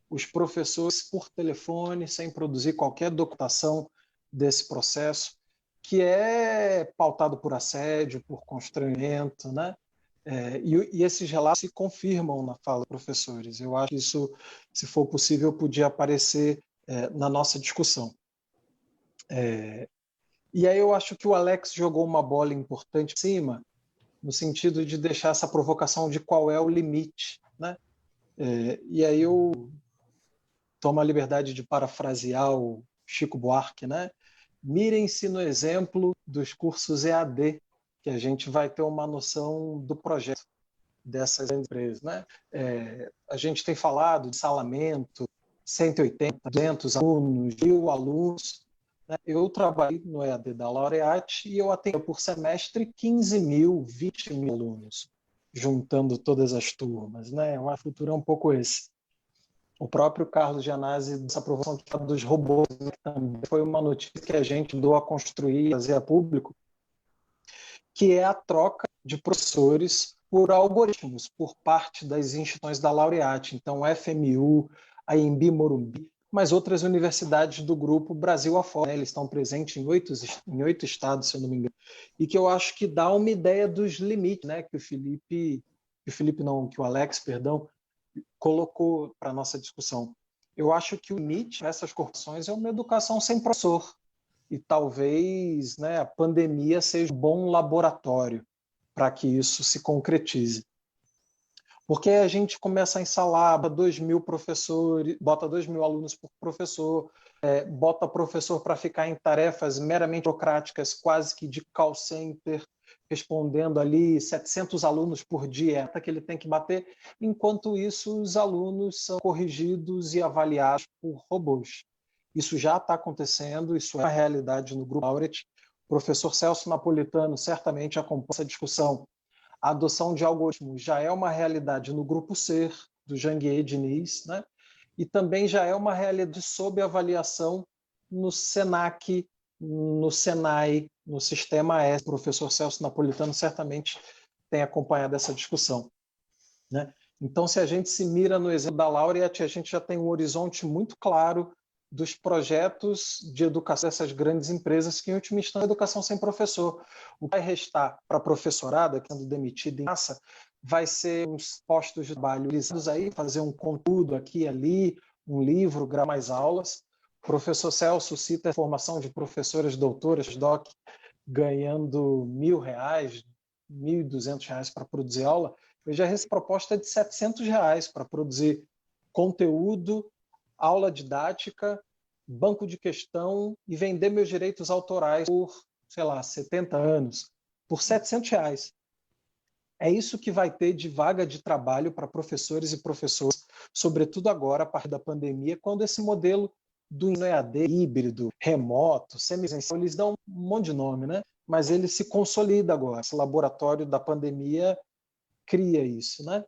os professores por telefone, sem produzir qualquer documentação desse processo, que é pautado por assédio, por constrangimento, né? E esses relatos se confirmam na fala dos professores. Eu acho que isso, se for possível, podia aparecer na nossa discussão. E aí eu acho que o Alex jogou uma bola importante em cima, no sentido de deixar essa provocação de qual é o limite, né? E aí eu tomo a liberdade de parafrasear o Chico Buarque, né? Mirem-se no exemplo dos cursos EAD, que a gente vai ter uma noção do projeto dessas empresas, né? A gente tem falado de salamento, 180, 200 alunos, 1.000 alunos. Né? Eu trabalhei no EAD da Laureate e eu atendo por semestre 15.000, 20.000 alunos, juntando todas as turmas, né? O futuro é um pouco esse. O próprio Carlos Gianazzi, dessa aprovação dos robôs, né, também foi uma notícia que a gente ajudou a construir e trazer a público, que é a troca de professores por algoritmos por parte das instituições da Laureate. Então, FMU, a Anhembi Morumbi, mas outras universidades do grupo Brasil afora. Né? Eles estão presentes em 8 estados, se eu não me engano. E que eu acho que dá uma ideia dos limites, né, que o Alex, perdão, colocou para a nossa discussão. Eu acho que o limite nessas corporações é uma educação sem professor. E talvez, né, a pandemia seja um bom laboratório para que isso se concretize. Porque a gente começa a ensalar, bota 2.000 professores, bota 2.000 alunos por professor, bota professor para ficar em tarefas meramente burocráticas, quase que de call center, respondendo ali 700 alunos por dia, que ele tem que bater. Enquanto isso, os alunos são corrigidos e avaliados por robôs. Isso já está acontecendo, isso é uma realidade no Grupo Laureate. O professor Celso Napolitano certamente acompanha essa discussão. A adoção de algoritmos já é uma realidade no Grupo SER, do Janguier Diniz, né? E também já é uma realidade sob avaliação no SENAC, no SENAI, no Sistema S. O professor Celso Napolitano certamente tem acompanhado essa discussão. Né? Então, se a gente se mira no exemplo da Laureate, a gente já tem um horizonte muito claro dos projetos de educação dessas grandes empresas que, em última instância, é educação sem professor. O que vai restar para a professorada, que sendo demitida em massa, vai ser uns postos de trabalho utilizados aí, fazer um conteúdo aqui e ali, um livro, gravar mais aulas. O professor Celso cita a formação de professoras doutoras, doc, ganhando R$1.000, R$1.200 para produzir aula. Eu já recebi proposta de R$700 para produzir conteúdo, aula didática, banco de questão e vender meus direitos autorais por, sei lá, 70 anos, por R$700. É isso que vai ter de vaga de trabalho para professores e professoras, sobretudo agora, a partir da pandemia, quando esse modelo do EAD híbrido, remoto, semipresencial, eles dão um monte de nome, né? Mas ele se consolida agora. Esse laboratório da cria isso, né?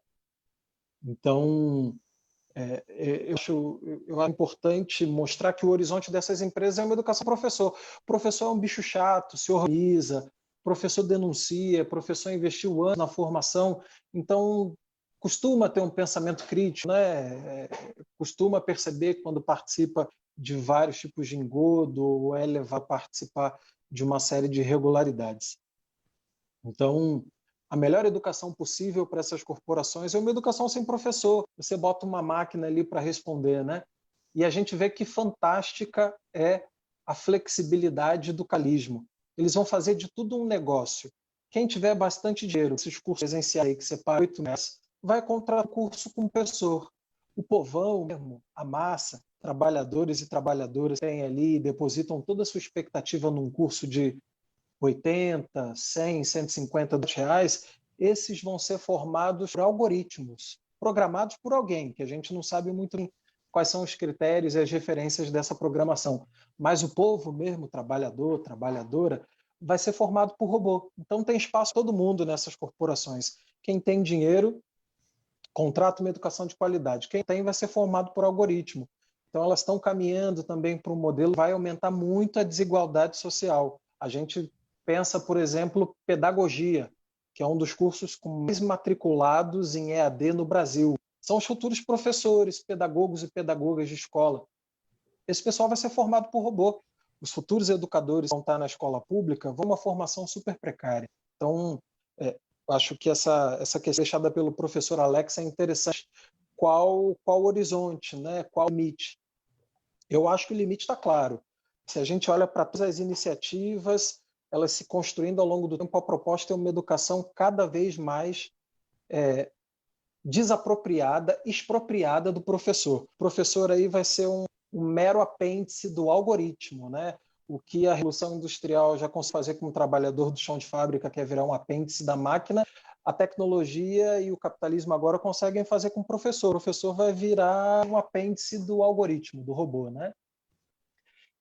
Então, eu acho importante mostrar que o horizonte dessas empresas é uma educação professor. O professor é um bicho chato, se organiza, o professor denuncia, o professor investiu anos na formação, então costuma ter um pensamento crítico, né? Costuma perceber quando participa de vários tipos de engodo ou é levado a participar de uma série de irregularidades. Então, a melhor educação possível para essas corporações é uma educação sem professor. Você bota uma máquina ali para responder, né? E a gente vê que fantástica é a flexibilidade do capitalismo. Eles vão fazer de tudo um negócio. Quem tiver bastante dinheiro, esses cursos presenciais que separa 8 meses, vai contratar curso com o professor. O povão mesmo, a massa, trabalhadores e trabalhadoras têm ali, depositam toda a sua expectativa num curso de 80, 100, 150 reais, esses vão ser formados por algoritmos, programados por alguém, que a gente não sabe muito bem quais são os critérios e as referências dessa programação. Mas o povo mesmo, trabalhador, trabalhadora, vai ser formado por robô. Então tem espaço para todo mundo nessas corporações. Quem tem dinheiro, contrata uma educação de qualidade. Quem tem vai ser formado por algoritmo. Então elas estão caminhando também para um modelo que vai aumentar muito a desigualdade social. A gente pensa, por exemplo, pedagogia, que é um dos cursos com mais matriculados em EAD no Brasil. São os futuros professores, pedagogos e pedagogas de escola. Esse pessoal vai ser formado por robô. Os futuros educadores que vão estar na escola pública vão uma formação super precária. Então, acho que essa questão deixada pelo professor Alex é interessante. Qual o horizonte, né? Qual o limite? Eu acho que o limite está claro. Se a gente olha para todas as iniciativas, elas se construindo ao longo do tempo, a proposta é uma educação cada vez mais desapropriada, expropriada do professor. O professor aí vai ser um mero apêndice do algoritmo, né? O que a Revolução Industrial já conseguiu fazer com o trabalhador do chão de fábrica, que é virar um apêndice da máquina, a tecnologia e o capitalismo agora conseguem fazer com o professor. O professor vai virar um apêndice do algoritmo, do robô, né?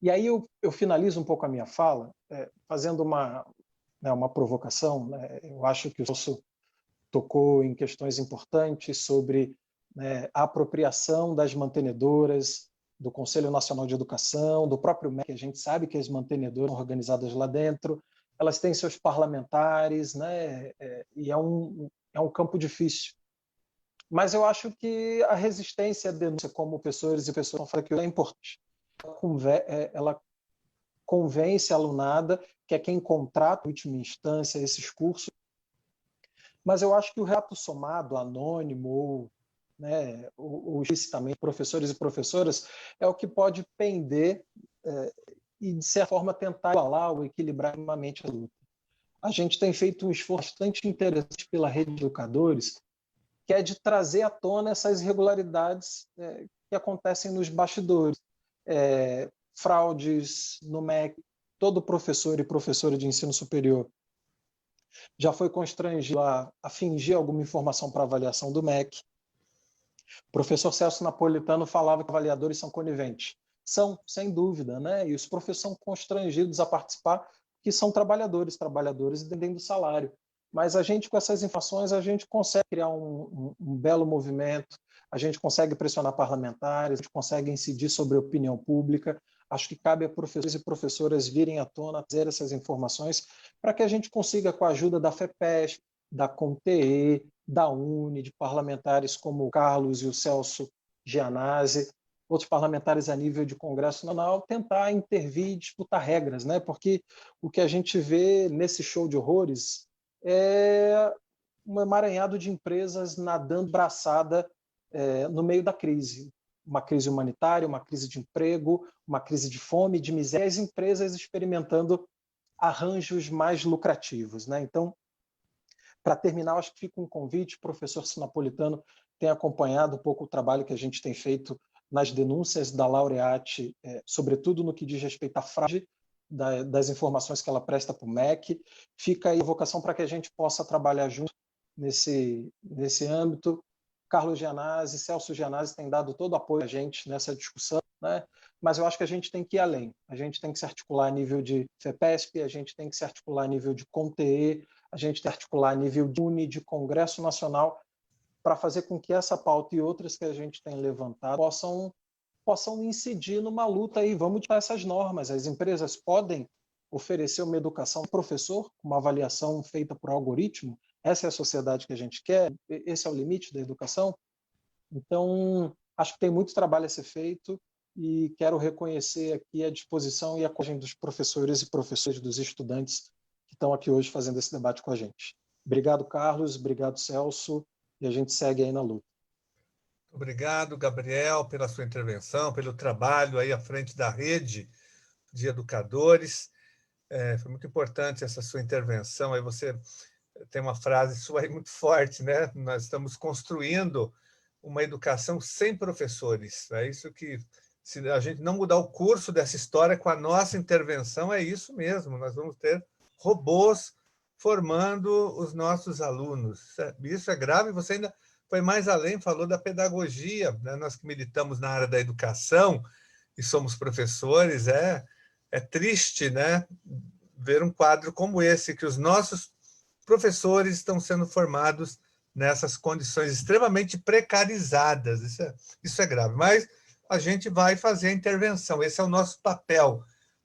E aí eu finalizo um pouco a minha fala fazendo uma provocação, né? Eu acho que o Celso tocou em questões importantes sobre a apropriação das mantenedoras, do Conselho Nacional de Educação, do próprio MEC. A gente sabe que as mantenedoras são organizadas lá dentro, elas têm seus parlamentares, né? E é um campo difícil. Mas eu acho que a resistência à denúncia, como professores e pessoas falam que é importante. Ela convence a alunada, que é quem contrata, em última instância, esses cursos. Mas eu acho que o relato somado, anônimo, ou explicitamente, professores e professoras, é o que pode pender e, de certa forma, tentar igualar ou equilibrar minimamente a luta. A gente tem feito um esforço bastante interessante pela rede de educadores, que é de trazer à tona essas irregularidades que acontecem nos bastidores. Fraudes no MEC, todo professor e professora de ensino superior já foi constrangido a fingir alguma informação para avaliação do MEC. O professor Celso Napolitano falava que avaliadores são coniventes. São, sem dúvida, né? E os professores são constrangidos a participar, que são trabalhadores dependendo do salário. Mas a gente, com essas informações, a gente consegue criar um belo movimento, a gente consegue pressionar parlamentares, a gente consegue incidir sobre a opinião pública. Acho que cabe a professores e professoras virem à tona, trazer essas informações, para que a gente consiga, com a ajuda da FEPESP, da CONTE, da UNE, de parlamentares como o Carlos e o Celso Gianazzi, outros parlamentares a nível de Congresso Nacional, tentar intervir e disputar regras, né? Porque o que a gente vê nesse show de horrores é um emaranhado de empresas nadando braçada no meio da crise. Uma crise humanitária, uma crise de emprego, uma crise de fome, de miséria, as empresas experimentando arranjos mais lucrativos, né? Então, para terminar, acho que fica um convite, o professor Napolitano tem acompanhado um pouco o trabalho que a gente tem feito nas denúncias da Laureate, sobretudo no que diz respeito à fraude das informações que ela presta para o MEC. Fica aí a vocação para que a gente possa trabalhar junto nesse âmbito. Carlos Gianazzi, Celso Gianazzi têm dado todo o apoio a gente nessa discussão, né? Mas eu acho que a gente tem que ir além. A gente tem que se articular a nível de FEPESP, a gente tem que se articular a nível de CONTE, a gente tem que articular a nível de UNE, de Congresso Nacional, para fazer com que essa pauta e outras que a gente tem levantado possam incidir numa luta aí. Vamos ditar essas normas. As empresas podem oferecer uma educação ao professor, uma avaliação feita por algoritmo. Essa é a sociedade que a gente quer, esse é o limite da educação. Então, acho que tem muito trabalho a ser feito e quero reconhecer aqui a disposição e a coragem dos professores e professoras, dos estudantes que estão aqui hoje fazendo esse debate com a gente. Obrigado, Carlos, obrigado, Celso, e a gente segue aí na luta. Obrigado, Gabriel, pela sua intervenção, pelo trabalho aí à frente da rede de educadores. Foi muito importante essa sua intervenção. Aí você tem uma frase sua aí muito forte, né? Nós estamos construindo uma educação sem professores. É isso que, se a gente não mudar o curso dessa história com a nossa intervenção, é isso mesmo. Nós vamos ter robôs formando os nossos alunos. Isso é grave. Você ainda foi mais além, falou da pedagogia, né? Nós que militamos na área da educação e somos professores, é triste, né, ver um quadro como esse, que os nossos professores estão sendo formados nessas condições extremamente precarizadas. Isso é grave, mas a gente vai fazer a intervenção, esse é o nosso papel,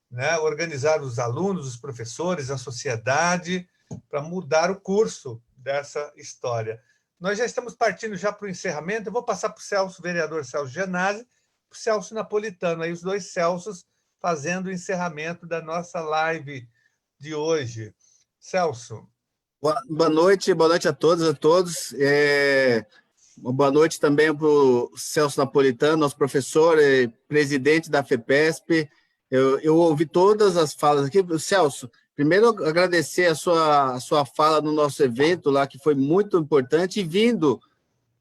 né? Organizar os alunos, os professores, a sociedade, para mudar o curso dessa história. Nós já estamos partindo já para o encerramento. Eu vou passar para o Celso, vereador Celso Gianazzi, para o Celso Napolitano, aí os dois Celsos fazendo o encerramento da nossa live de hoje. Celso. Boa noite a todas e a todos. Uma boa noite também para o Celso Napolitano, nosso professor e presidente da FEPESP. Eu ouvi todas as falas aqui. Celso, primeiro, agradecer a sua fala no nosso evento lá, que foi muito importante, e vindo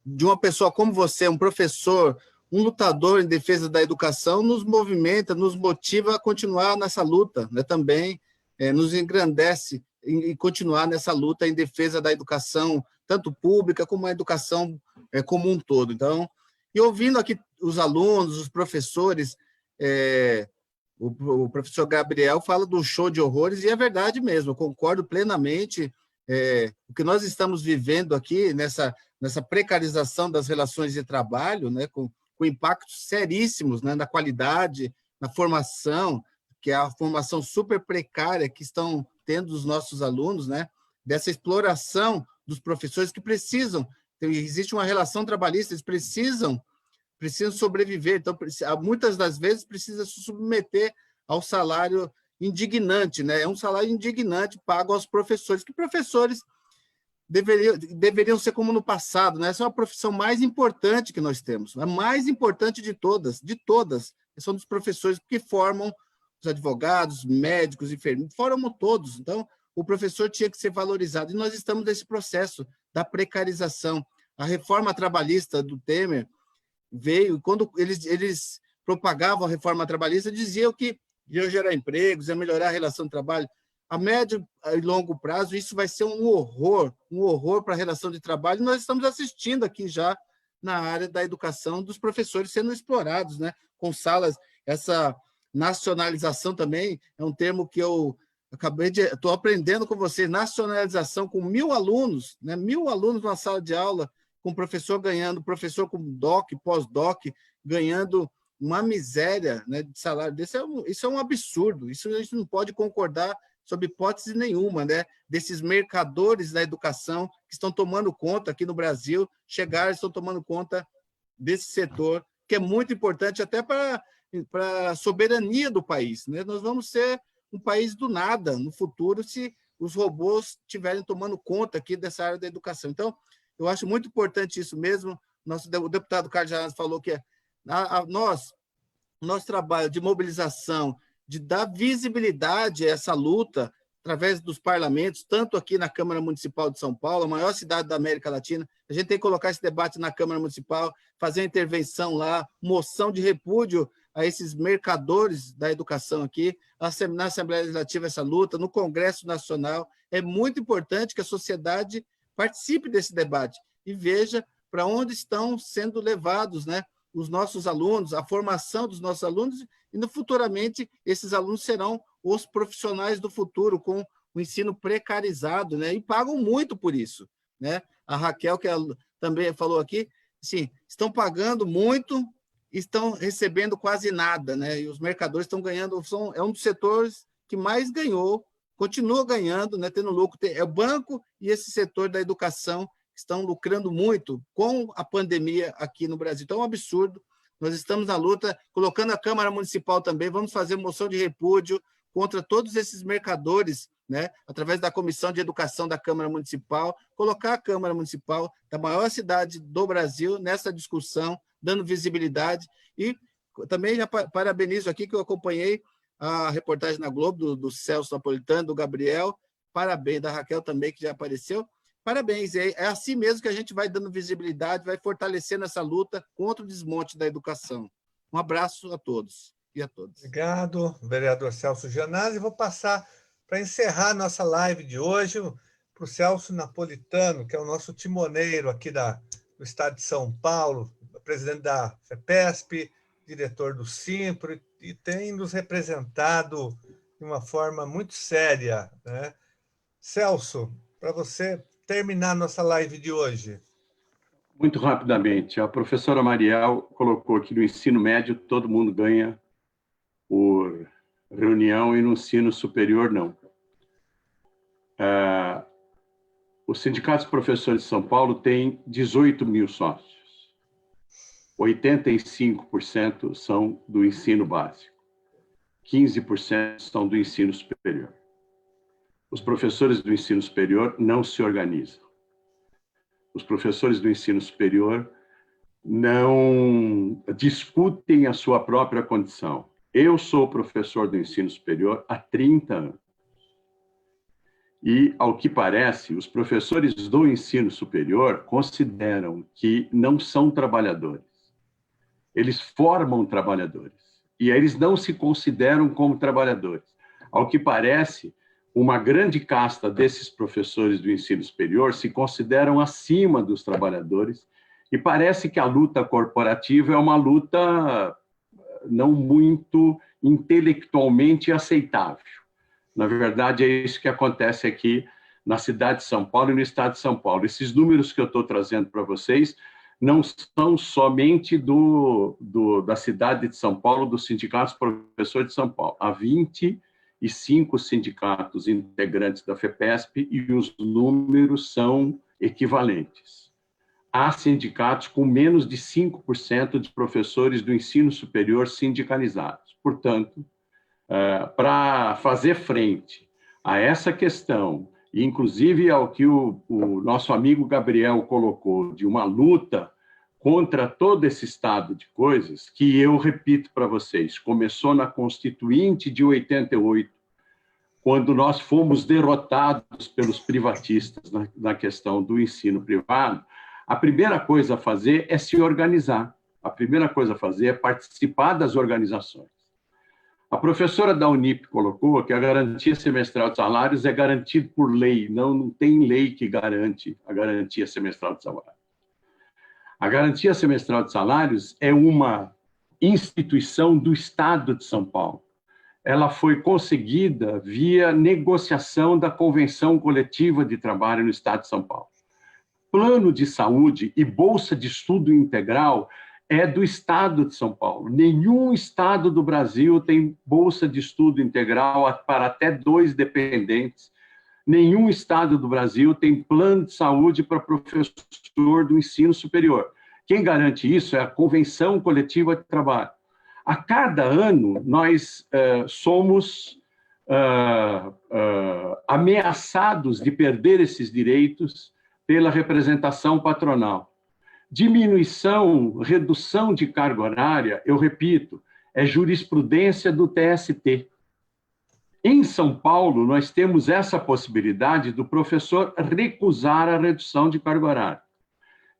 de uma pessoa como você, um professor, um lutador em defesa da educação, nos movimenta, nos motiva a continuar nessa luta, né? Também nos engrandece em continuar nessa luta em defesa da educação, tanto pública como a educação como um todo. Então, e ouvindo aqui os alunos, os professores, o professor Gabriel fala do show de horrores, e é verdade mesmo, eu concordo plenamente. O que nós estamos vivendo aqui, nessa precarização das relações de trabalho, né, com impactos seríssimos, né, na qualidade, na formação, que é a formação super precária que estão tendo os nossos alunos, né, dessa exploração dos professores que precisam, existe uma relação trabalhista, eles precisam sobreviver, então, muitas das vezes, precisa se submeter ao salário indignante, né? É um salário indignante pago aos professores, que professores deveriam ser como no passado, né? Essa é a profissão mais importante que nós temos, a mais importante de todas, são dos professores que formam os advogados, médicos, enfermeiros, formam todos. Então, o professor tinha que ser valorizado, e nós estamos nesse processo da precarização. A reforma trabalhista do Temer veio, quando eles propagavam a reforma trabalhista, diziam que ia gerar empregos, ia melhorar a relação de trabalho. A médio e longo prazo, isso vai ser um horror para a relação de trabalho. Nós estamos assistindo aqui já na área da educação dos professores sendo explorados, né? Com salas, essa nacionalização também é um termo que eu estou aprendendo com vocês, nacionalização com 1.000 alunos, né? 1.000 alunos numa sala de aula, com professor ganhando, professor com doc, pós-doc, ganhando uma miséria, né, de salário desse. Isso é um absurdo, isso a gente não pode concordar sob hipótese nenhuma, né, desses mercadores da educação que estão tomando conta aqui no Brasil, estão tomando conta desse setor, que é muito importante até para a soberania do país, né? Nós vamos ser um país do nada no futuro se os robôs estiverem tomando conta aqui dessa área da educação. Então, eu acho muito importante isso mesmo. O deputado Carlos Gianazzi falou que nosso trabalho de mobilização, de dar visibilidade a essa luta através dos parlamentos, tanto aqui na Câmara Municipal de São Paulo, a maior cidade da América Latina, a gente tem que colocar esse debate na Câmara Municipal, fazer uma intervenção lá, moção de repúdio a esses mercadores da educação aqui, na Assembleia Legislativa essa luta, no Congresso Nacional. É muito importante que a sociedade participe desse debate e veja para onde estão sendo levados, né, os nossos alunos, a formação dos nossos alunos, e futuramente esses alunos serão os profissionais do futuro, com o ensino precarizado, né, e pagam muito por isso, né? A Raquel, que também falou aqui, sim, estão pagando muito, estão recebendo quase nada, né? E os mercadores estão ganhando, é um dos setores que mais ganhou, continua ganhando, né, tendo lucro. É o banco e esse setor da educação que estão lucrando muito com a pandemia aqui no Brasil. Então, é um absurdo. Nós estamos na luta, colocando a Câmara Municipal também, vamos fazer moção de repúdio contra todos esses mercadores né, através da Comissão de Educação da Câmara Municipal, colocar a Câmara Municipal da maior cidade do Brasil nessa discussão, dando visibilidade. E também já parabenizo aqui, que eu acompanhei a reportagem na Globo do Celso Napolitano, do Gabriel, parabéns, da Raquel também, que já apareceu. Parabéns, é assim mesmo que a gente vai dando visibilidade, vai fortalecendo essa luta contra o desmonte da educação. Um abraço a todos e a todas. Obrigado, vereador Celso Gianazzi. Vou passar para encerrar nossa live de hoje para o Celso Napolitano, que é o nosso timoneiro aqui do Estado de São Paulo, presidente da FEPESP, diretor do Simpro, e tem nos representado de uma forma muito séria, né? Celso, para você terminar nossa live de hoje. Muito rapidamente, a professora Mariel colocou aqui no ensino médio, todo mundo ganha por reunião, e no ensino superior, não. O Sindicato dos Professores de São Paulo tem 18 mil sócios. 85% são do ensino básico. 15% são do ensino superior. Os professores do ensino superior não se organizam. Os professores do ensino superior não discutem a sua própria condição. Eu sou professor do ensino superior há 30 anos. E, ao que parece, os professores do ensino superior consideram que não são trabalhadores. Eles formam trabalhadores. E eles não se consideram como trabalhadores. Ao que parece, uma grande casta desses professores do ensino superior se consideram acima dos trabalhadores, e parece que a luta corporativa é uma luta não muito intelectualmente aceitável. Na verdade, é isso que acontece aqui na cidade de São Paulo e no estado de São Paulo. Esses números que eu estou trazendo para vocês não são somente da cidade de São Paulo, dos sindicatos professores de São Paulo. Há 25 sindicatos integrantes da FEPESP e os números são equivalentes. Há sindicatos com menos de 5% de professores do ensino superior sindicalizados. Portanto, para fazer frente a essa questão, inclusive ao que o nosso amigo Gabriel colocou, de uma luta contra todo esse estado de coisas, que eu repito para vocês, começou na Constituinte de 88, quando nós fomos derrotados pelos privatistas na questão do ensino privado. A primeira coisa a fazer é se organizar. A primeira coisa a fazer é participar das organizações. A professora da Unip colocou que a garantia semestral de salários é garantida por lei. Não tem lei que garante a garantia semestral de salários. A garantia semestral de salários é uma instituição do Estado de São Paulo. Ela foi conseguida via negociação da Convenção Coletiva de Trabalho no Estado de São Paulo. Plano de saúde e bolsa de estudo integral é do Estado de São Paulo. Nenhum estado do Brasil tem bolsa de estudo integral para até 2 dependentes. Nenhum estado do Brasil tem plano de saúde para professor do ensino superior. Quem garante isso é a Convenção Coletiva de Trabalho. A cada ano, nós somos ameaçados de perder esses direitos pela representação patronal. Diminuição, redução de carga horária, eu repito, é jurisprudência do TST. Em São Paulo, nós temos essa possibilidade do professor recusar a redução de carga horária.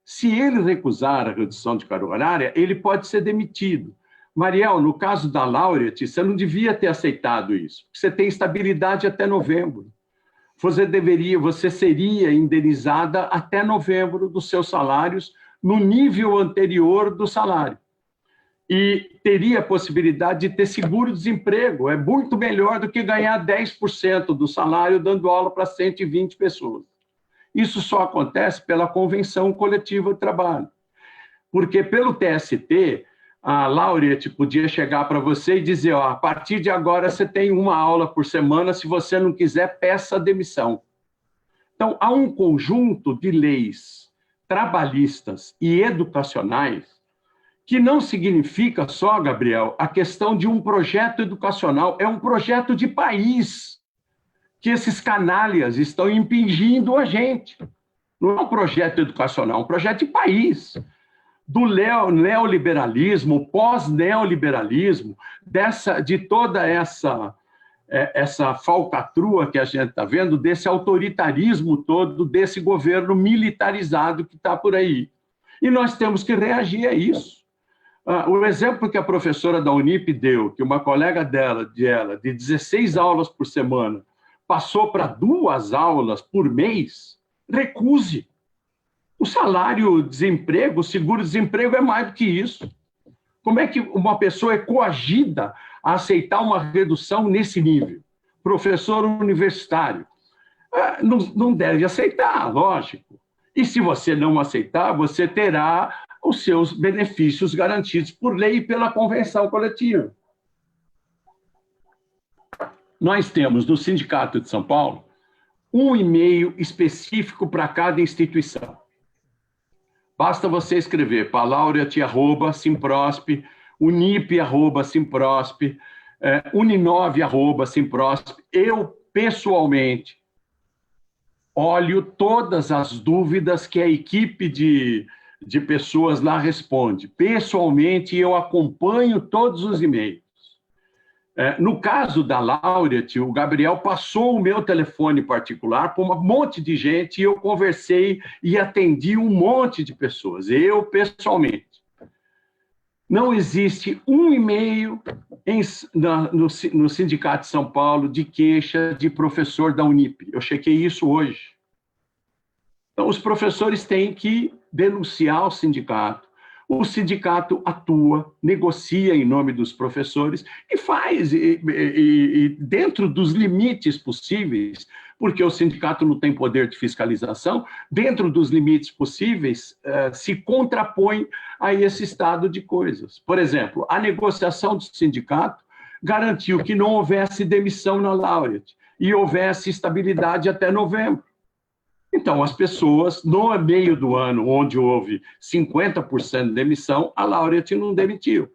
Se ele recusar a redução de carga horária, ele pode ser demitido. Mariel, no caso da Laureate, você não devia ter aceitado isso. Você tem estabilidade até novembro. Você seria indenizada até novembro dos seus salários, no nível anterior do salário. E teria a possibilidade de ter seguro-desemprego. É muito melhor do que ganhar 10% do salário dando aula para 120 pessoas. Isso só acontece pela Convenção Coletiva de Trabalho. Porque pelo TST, a Laureate podia chegar para você e dizer, ó, a partir de agora você tem uma aula por semana, se você não quiser, peça demissão. Então, há um conjunto de leis trabalhistas e educacionais que não significa só, Gabriel, a questão de um projeto educacional, é um projeto de país. que esses canalhas estão impingindo a gente. Não é um projeto educacional, é um projeto de país. Do neoliberalismo, pós-neoliberalismo, de toda essa falcatrua que a gente está vendo, desse autoritarismo todo, desse governo militarizado que está por aí. E nós temos que reagir a isso. O exemplo que a professora da Unip deu, que uma colega de 16 aulas por semana, passou para 2 aulas por mês, recuse. O salário-desemprego, o seguro-desemprego é mais do que isso. Como é que uma pessoa é coagida a aceitar uma redução nesse nível? Professor universitário. Não deve aceitar, lógico. E se você não aceitar, você terá os seus benefícios garantidos por lei e pela convenção coletiva. Nós temos, no Sindicato de São Paulo, um e-mail específico para cada instituição. Basta você escrever palaureat@simprosp, unip@simprosp, uninove@simprosp. Eu, pessoalmente, olho todas as dúvidas que a equipe de pessoas lá responde. Pessoalmente, eu acompanho todos os e-mails. No caso da Laureate, o Gabriel passou o meu telefone particular para um monte de gente e eu conversei e atendi um monte de pessoas, eu pessoalmente. Não existe um e-mail no Sindicato de São Paulo de queixa de professor da Unip. Eu chequei isso hoje. Então, os professores têm que denunciar o sindicato. O sindicato atua, negocia em nome dos professores e faz, e dentro dos limites possíveis, porque o sindicato não tem poder de fiscalização, dentro dos limites possíveis, se contrapõe a esse estado de coisas. Por exemplo, a negociação do sindicato garantiu que não houvesse demissão na Laureate e houvesse estabilidade até novembro. Então, as pessoas, no meio do ano, onde houve 50% de demissão, a Laureate não demitiu.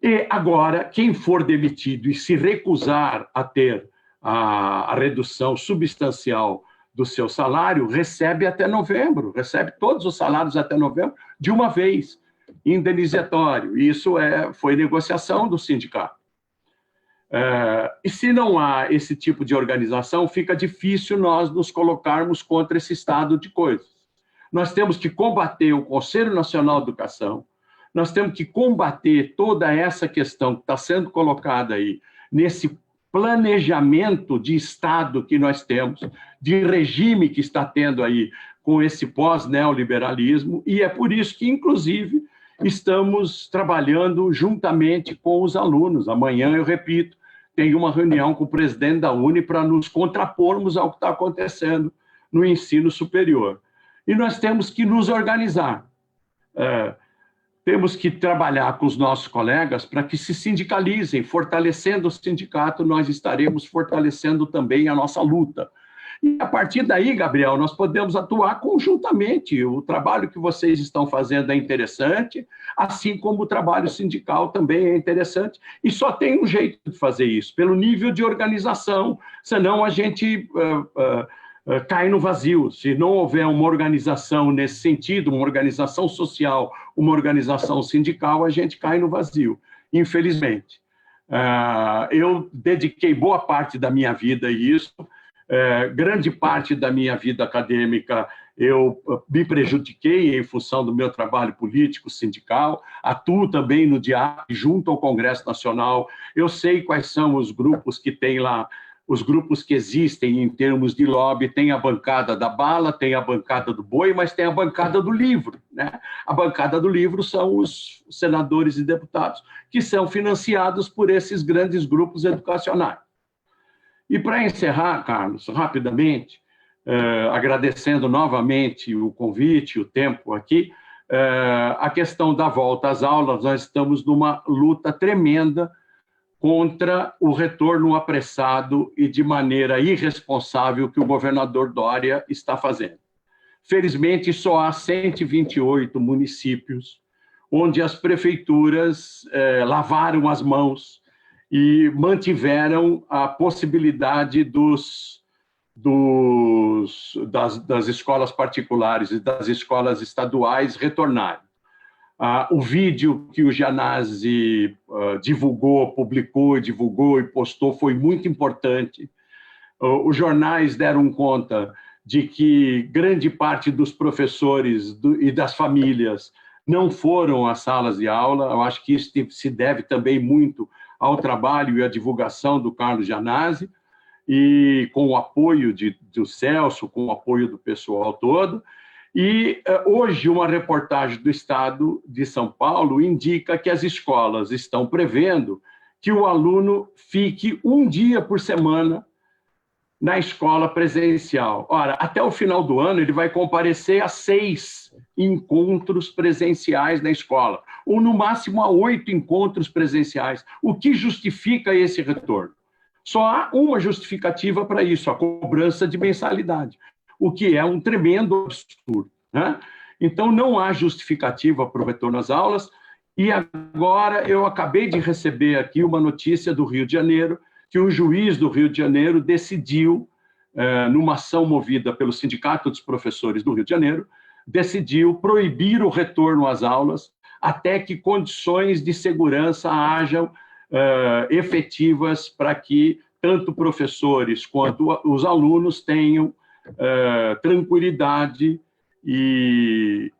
E agora, quem for demitido e se recusar a ter a redução substancial do seu salário, recebe até novembro, recebe todos os salários até novembro de uma vez, indenizatório. Isso foi negociação do sindicato. E se não há esse tipo de organização, fica difícil nós nos colocarmos contra esse estado de coisas. Nós temos que combater o Conselho Nacional de Educação, nós temos que combater toda essa questão que está sendo colocada aí, nesse planejamento de Estado que nós temos, de regime que está tendo aí com esse pós-neoliberalismo, e é por isso que, inclusive, estamos trabalhando juntamente com os alunos. Amanhã, eu repito, tem uma reunião com o presidente da Uni para nos contrapormos ao que está acontecendo no ensino superior. E nós temos que nos organizar. Temos que trabalhar com os nossos colegas para que se sindicalizem. Fortalecendo o sindicato, nós estaremos fortalecendo também a nossa luta. E, a partir daí, Gabriel, nós podemos atuar conjuntamente. O trabalho que vocês estão fazendo é interessante, assim como o trabalho sindical também é interessante, e só tem um jeito de fazer isso, pelo nível de organização, senão a gente cai no vazio. Se não houver uma organização nesse sentido, uma organização social, uma organização sindical, a gente cai no vazio, infelizmente. Eu dediquei boa parte da minha vida a isso. Grande parte da minha vida acadêmica eu me prejudiquei em função do meu trabalho político, sindical, atuo também no DIAP, junto ao Congresso Nacional. Eu sei quais são os grupos que tem lá, os grupos que existem em termos de lobby. Tem a bancada da bala, tem a bancada do boi, mas tem a bancada do livro, né? A bancada do livro são os senadores e deputados que são financiados por esses grandes grupos educacionais. E para encerrar, Carlos, rapidamente, agradecendo novamente o convite, o tempo aqui, a questão da volta às aulas, nós estamos numa luta tremenda contra o retorno apressado e de maneira irresponsável que o governador Dória está fazendo. Felizmente, só há 128 municípios onde as prefeituras lavaram as mãos e mantiveram a possibilidade das escolas particulares e das escolas estaduais retornarem. O vídeo que o Gianazzi publicou e postou foi muito importante. Os jornais deram conta de que grande parte dos professores e das famílias não foram às salas de aula. Eu acho que isso se deve também muito ao trabalho e à divulgação do Carlos Gianazzi, e com o apoio do Celso, com o apoio do pessoal todo. E hoje uma reportagem do Estado de São Paulo indica que as escolas estão prevendo que o aluno fique um dia por semana na escola presencial. Ora, até o final do ano ele vai comparecer a 6 encontros presenciais na escola, ou no máximo a 8 encontros presenciais. O que justifica esse retorno? Só há uma justificativa para isso, a cobrança de mensalidade, o que é um tremendo absurdo, né? Então, não há justificativa para o retorno às aulas. E agora eu acabei de receber aqui uma notícia do Rio de Janeiro, que um juiz do Rio de Janeiro decidiu, numa ação movida pelo Sindicato dos Professores do Rio de Janeiro, decidiu proibir o retorno às aulas até que condições de segurança hajam efetivas para que tanto professores quanto os alunos tenham tranquilidade e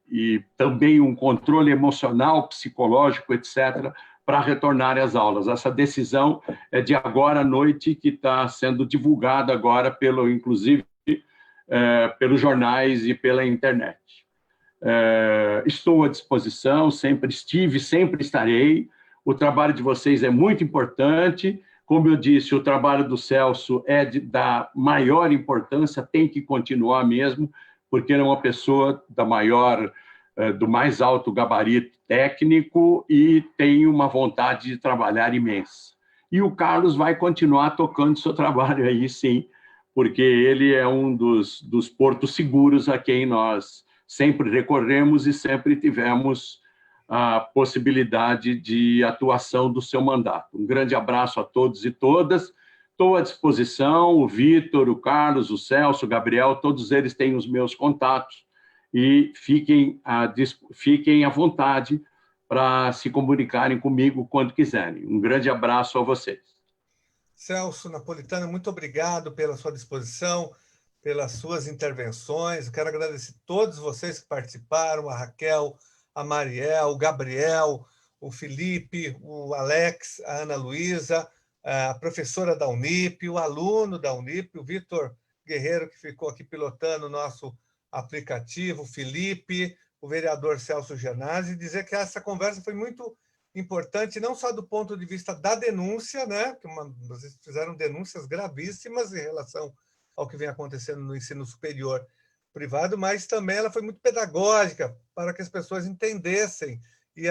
também um controle emocional, psicológico, etc., para retornar às aulas. Essa decisão é de agora à noite, que está sendo divulgada agora, inclusive, pelos jornais e pela internet. Estou à disposição, sempre estive, sempre estarei. O trabalho de vocês é muito importante. Como eu disse, o trabalho do Celso é da maior importância, tem que continuar mesmo, porque ele é uma pessoa do mais alto gabarito técnico e tem uma vontade de trabalhar imensa. E o Carlos vai continuar tocando seu trabalho aí, sim, porque ele é um dos portos seguros a quem nós sempre recorremos e sempre tivemos a possibilidade de atuação do seu mandato. Um grande abraço a todos e todas. Estou à disposição, o Vitor, o Carlos, o Celso, o Gabriel, todos eles têm os meus contatos e fiquem à vontade para se comunicarem comigo quando quiserem. Um grande abraço a vocês. Celso Napolitano, muito obrigado pela sua disposição, pelas suas intervenções. Eu quero agradecer a todos vocês que participaram, a Raquel, a Mariel, o Gabriel, o Felipe, o Alex, a Ana Luísa, a professora da Unip, o aluno da Unip, o Vitor Guerreiro, que ficou aqui pilotando o nosso aplicativo, o Felipe, o vereador Celso Gianazzi, e dizer que essa conversa foi muito importante, não só do ponto de vista da denúncia, né? Que vocês fizeram denúncias gravíssimas em relação ao que vem acontecendo no ensino superior privado, mas também ela foi muito pedagógica para que as pessoas entendessem. E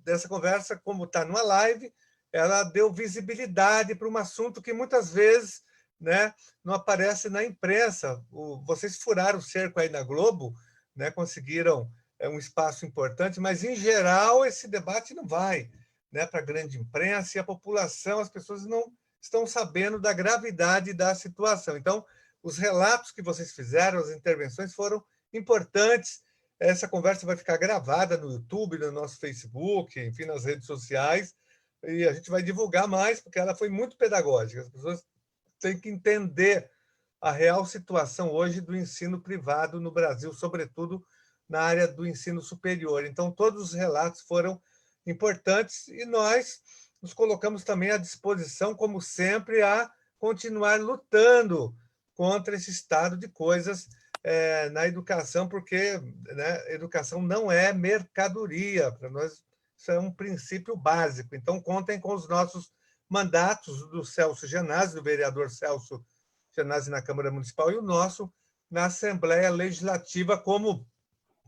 dessa conversa, como está numa live, ela deu visibilidade para um assunto que muitas vezes, né, não aparece na imprensa. Vocês furaram o cerco aí na Globo, né, conseguiram um espaço importante, mas, em geral, esse debate não vai, né, para a grande imprensa, e a população, as pessoas não estão sabendo da gravidade da situação. Então, os relatos que vocês fizeram, as intervenções foram importantes. Essa conversa vai ficar gravada no YouTube, no nosso Facebook, enfim, nas redes sociais, e a gente vai divulgar mais, porque ela foi muito pedagógica. As pessoas têm que entender a real situação hoje do ensino privado no Brasil, sobretudo na área do ensino superior. Então, todos os relatos foram importantes e nós nos colocamos também à disposição, como sempre, a continuar lutando contra esse estado de coisas na educação, porque, né, educação não é mercadoria. Para nós, isso é um princípio básico. Então, contem com os nossos mandatos do Celso Gianazzi, do vereador Celso Gianazzi na Câmara Municipal, e o nosso na Assembleia Legislativa, como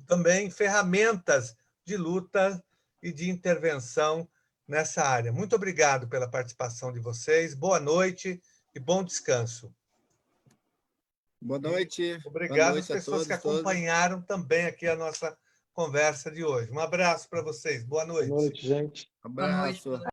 também ferramentas de luta e de intervenção nessa área. Muito obrigado pela participação de vocês. Boa noite e bom descanso. Boa noite. Obrigado às pessoas que acompanharam também aqui a nossa conversa de hoje. Um abraço para vocês. Boa noite. Boa noite, gente. Abraço.